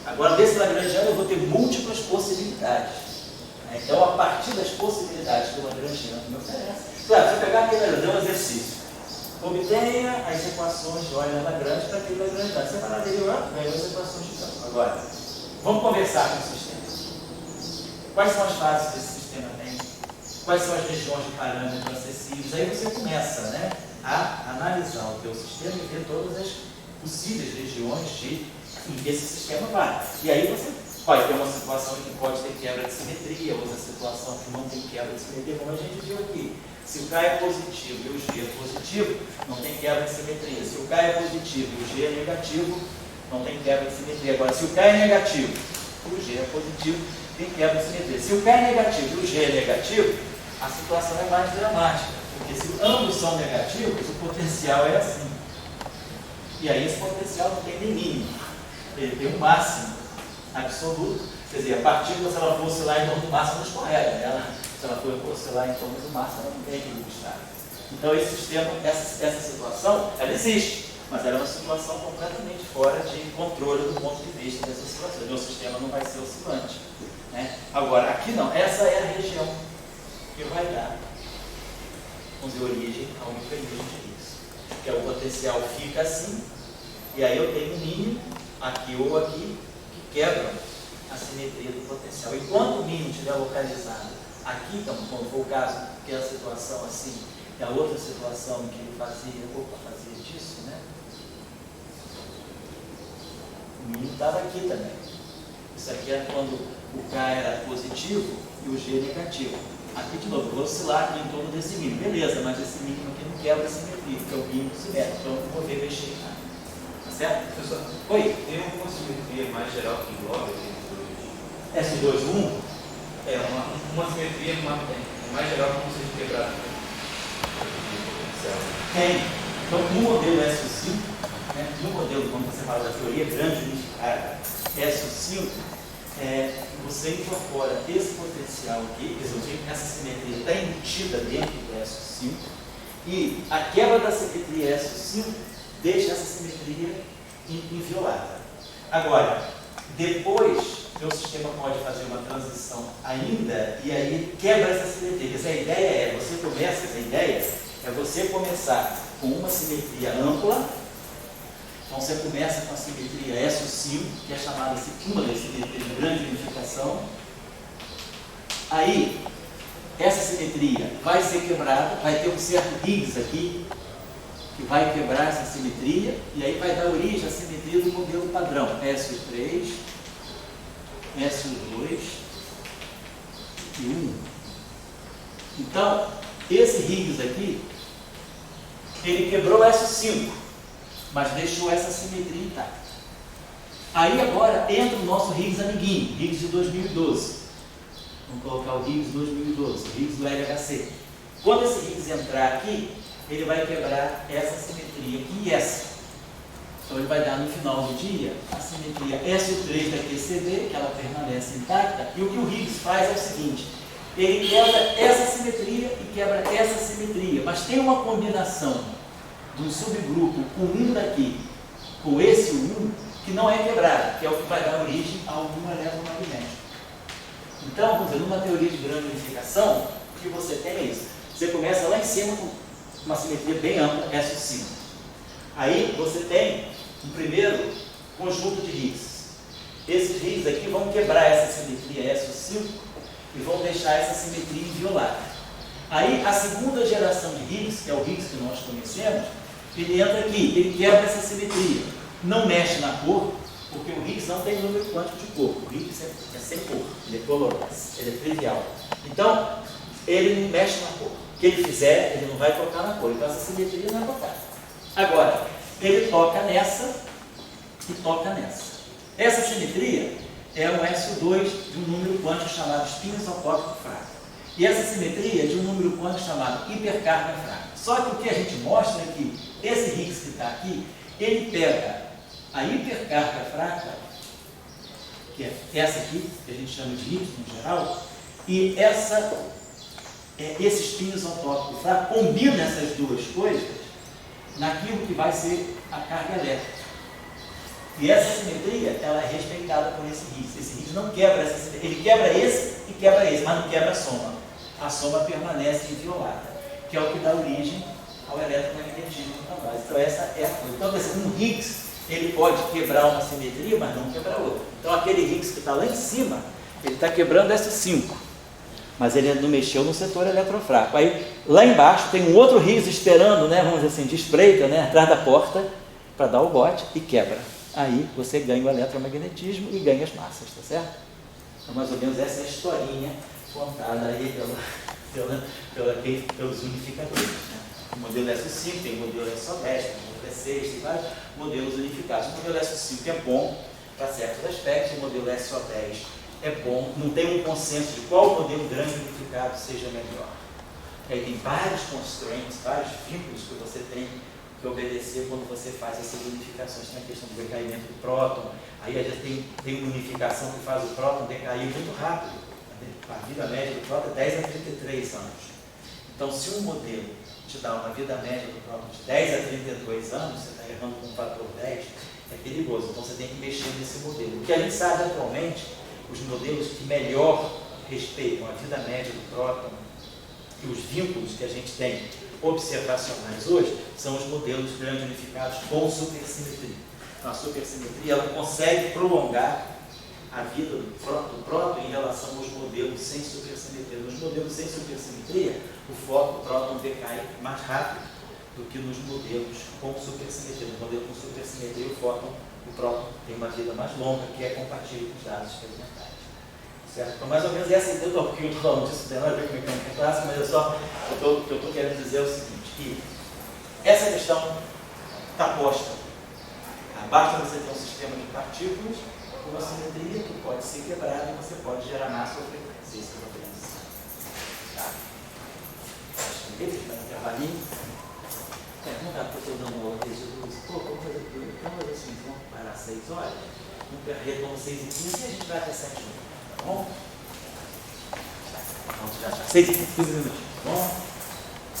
Agora, desse Lagrangiano eu vou ter múltiplas possibilidades. Então, a partir das possibilidades que o Lagrangiano me oferece, claro, se eu pegar aquele, eu dei um exercício. Obtenha as equações de Euler Lagrange para aquele Lagrangiano. Você vai lá derivar, ganhou as equações de campo. Agora, vamos conversar com o sistema. Quais são as fases que esse sistema tem? Quais são as regiões de parâmetros acessíveis? Aí você começa, né, a analisar o teu sistema e ver todas as possíveis regiões em que esse sistema vai. E aí você pode ter uma situação que pode ter quebra de simetria, outra situação que não tem quebra de simetria, como a gente viu aqui. Se o K é positivo e o G é positivo, não tem quebra de simetria. Se o K é positivo e o G é negativo, não tem quebra de simetria. Agora, se o K é negativo e o G é positivo, tem quebra de simetria. Se o K é negativo e o G é negativo, a situação é mais dramática. Porque se ambos são negativos, o potencial é assim. E aí esse potencial não tem nem mínimo. ele tem um máximo absoluto, quer dizer, a partícula, se ela for oscilar em torno do máximo, ela escorrega, né? Se ela for oscilar em torno do máximo, ela não tem equilíbrio estável. Então, esse sistema, essa situação, ela existe, mas ela é uma situação completamente fora de controle do ponto de vista dessa oscilação. O sistema não vai ser oscilante, né? Agora, aqui não, essa é a região que vai dar, vamos dizer, origem ao mecanismo de Higgs. Que é o potencial fica assim, e aí eu tenho um mínimo, aqui ou aqui, que quebram a simetria do potencial. Enquanto o mínimo estiver localizado aqui, então, quando for o caso, que é a situação assim, é a outra situação que ele fazia disso, né? O mínimo estava aqui também. Isso aqui é quando o K era positivo e o G negativo. Aqui, de novo, eu vou oscilar aqui em torno desse mínimo. Beleza, mas esse mínimo aqui não quebra a simetria, que é o mínimo simétrico. Então, eu não vou ver mexer em nada. Tá certo? Professor, Oi? tem uma simetria mais geral que engloba aqueles S2, dois? 1? É, uma simetria mais geral que não seja quebrada. Tem. Então, no modelo SO5, né, no modelo, quando você fala da teoria grande unificada, SO5, você incorpora esse potencial aqui, quer dizer, essa simetria está embutida dentro do SO5, e a quebra da simetria SO5 deixa essa simetria inviolada. Agora, depois, o sistema pode fazer uma transição ainda, e aí ele quebra essa simetria. Essa ideia é você começar com uma simetria ampla. Então você começa com a simetria SO5, que é chamada uma das simetrias de grande unificação. Aí, essa simetria vai ser quebrada, vai ter um certo Higgs aqui, que vai quebrar essa simetria, e aí vai dar origem à simetria do modelo padrão, SO3, SO2 e 1. Então, esse Higgs aqui, ele quebrou SO5, mas deixou essa simetria intacta. Aí agora entra o nosso Higgs amiguinho, Higgs de 2012. Vamos colocar o Higgs 2012, o Higgs do LHC. Quando esse Higgs entrar aqui, ele vai quebrar essa simetria aqui e essa. Então ele vai dar no final do dia a simetria SO3 da QCD, que ela permanece intacta, e o que o Higgs faz é o seguinte: ele quebra essa simetria e quebra essa simetria, mas tem uma combinação de um subgrupo, o 1 daqui, com esse 1, que não é quebrado, que é o que vai dar origem a algum eletromagnético. Então, vamos dizer, numa teoria de grande unificação, o que você tem é isso. Você começa lá em cima com uma simetria bem ampla, SO5. Aí você tem um primeiro conjunto de Higgs. Esses Higgs aqui vão quebrar essa simetria SO5 e vão deixar essa simetria inviolada. Aí a segunda geração de Higgs, que é o Higgs que nós conhecemos, ele entra aqui, ele quebra essa simetria. Não mexe na cor, porque o Higgs não tem número quântico de cor. O Higgs é sem cor, ele é colorless, ele é trivial. Então, ele não mexe na cor. O que ele fizer, ele não vai tocar na cor. Então, essa simetria não vai tocar. Agora, ele toca nessa e toca nessa. Essa simetria é um SO2 de um número quântico chamado spin isopópico fraco. E essa simetria é de um número quântico chamado hipercarga fraca. Só que o que a gente mostra é que esse Higgs que está aqui, ele pega a hipercarga fraca, que é essa aqui, que a gente chama de Higgs no geral, e esse spin isotópico fraco combina essas duas coisas naquilo que vai ser a carga elétrica. E essa simetria, ela é respeitada por esse Higgs. Esse Higgs não quebra essa simetria. Ele quebra esse e quebra esse, mas não quebra a soma. A soma permanece inviolada, que é o que dá origem ao eletromagnetismo da base. Então essa é a coisa. Então um Higgs, ele pode quebrar uma simetria, mas não quebrar outra. Então aquele Higgs que está lá em cima, ele está quebrando essa 5, mas ele não mexeu no setor eletrofraco. Aí lá embaixo tem um outro Higgs esperando, né, vamos dizer assim, de espreita, né, atrás da porta, para dar o bote e quebra. Aí você ganha o eletromagnetismo e ganha as massas, tá certo? Então mais ou menos essa é a historinha contada aí pelos unificadores, né? O modelo SO5, tem o modelo SO10, tem o modelo S6, tem vários modelos unificados. O modelo SO5 é bom para certos aspectos, o modelo SO10 é bom, não tem um consenso de qual modelo grande unificado seja melhor. Aí tem vários constraints, vários vínculos que você tem, que obedecer quando você faz essas unificações. Tem a questão do decaimento do próton, aí a gente tem uma unificação que faz o próton decair muito rápido. A vida média do próton é 10 a 33 anos. Então, se um modelo te dá uma vida média do próton de 10 a 32 anos, você está errando com um fator 10, é perigoso. Então, você tem que mexer nesse modelo. O que a gente sabe atualmente, os modelos que melhor respeitam a vida média do próton e os vínculos que a gente tem observacionais hoje, são os modelos grande unificados com supersimetria. Então, a supersimetria ela consegue prolongar a vida do próton em relação aos modelos sem supersimetria. Nos modelos sem supersimetria, o próton decai mais rápido do que nos modelos com supersimetria. No modelo com supersimetria, o próton tem uma vida mais longa, que é compatível com os dados experimentais. Certo? Então, mais ou menos essa ideia, porque eu estou falando disso, tem nada a ver com mecânica clássica, mas o que eu estou querendo dizer é o seguinte, que essa questão está posta. Basta você ter um sistema de partículas com uma simetria que pode ser quebrada e você pode gerar massa ou frequência. Isso que eu estou querendo dizer. Tá? Acho que ele está no trabalhinho. Não dá para eu estar dando aula desde o uso. Pô, vamos fazer assim, vamos parar às 6 horas, vamos retomar 6h15 e a gente vai até 7h. Tá bom? Vamos já. 6h15 minutos. Bom?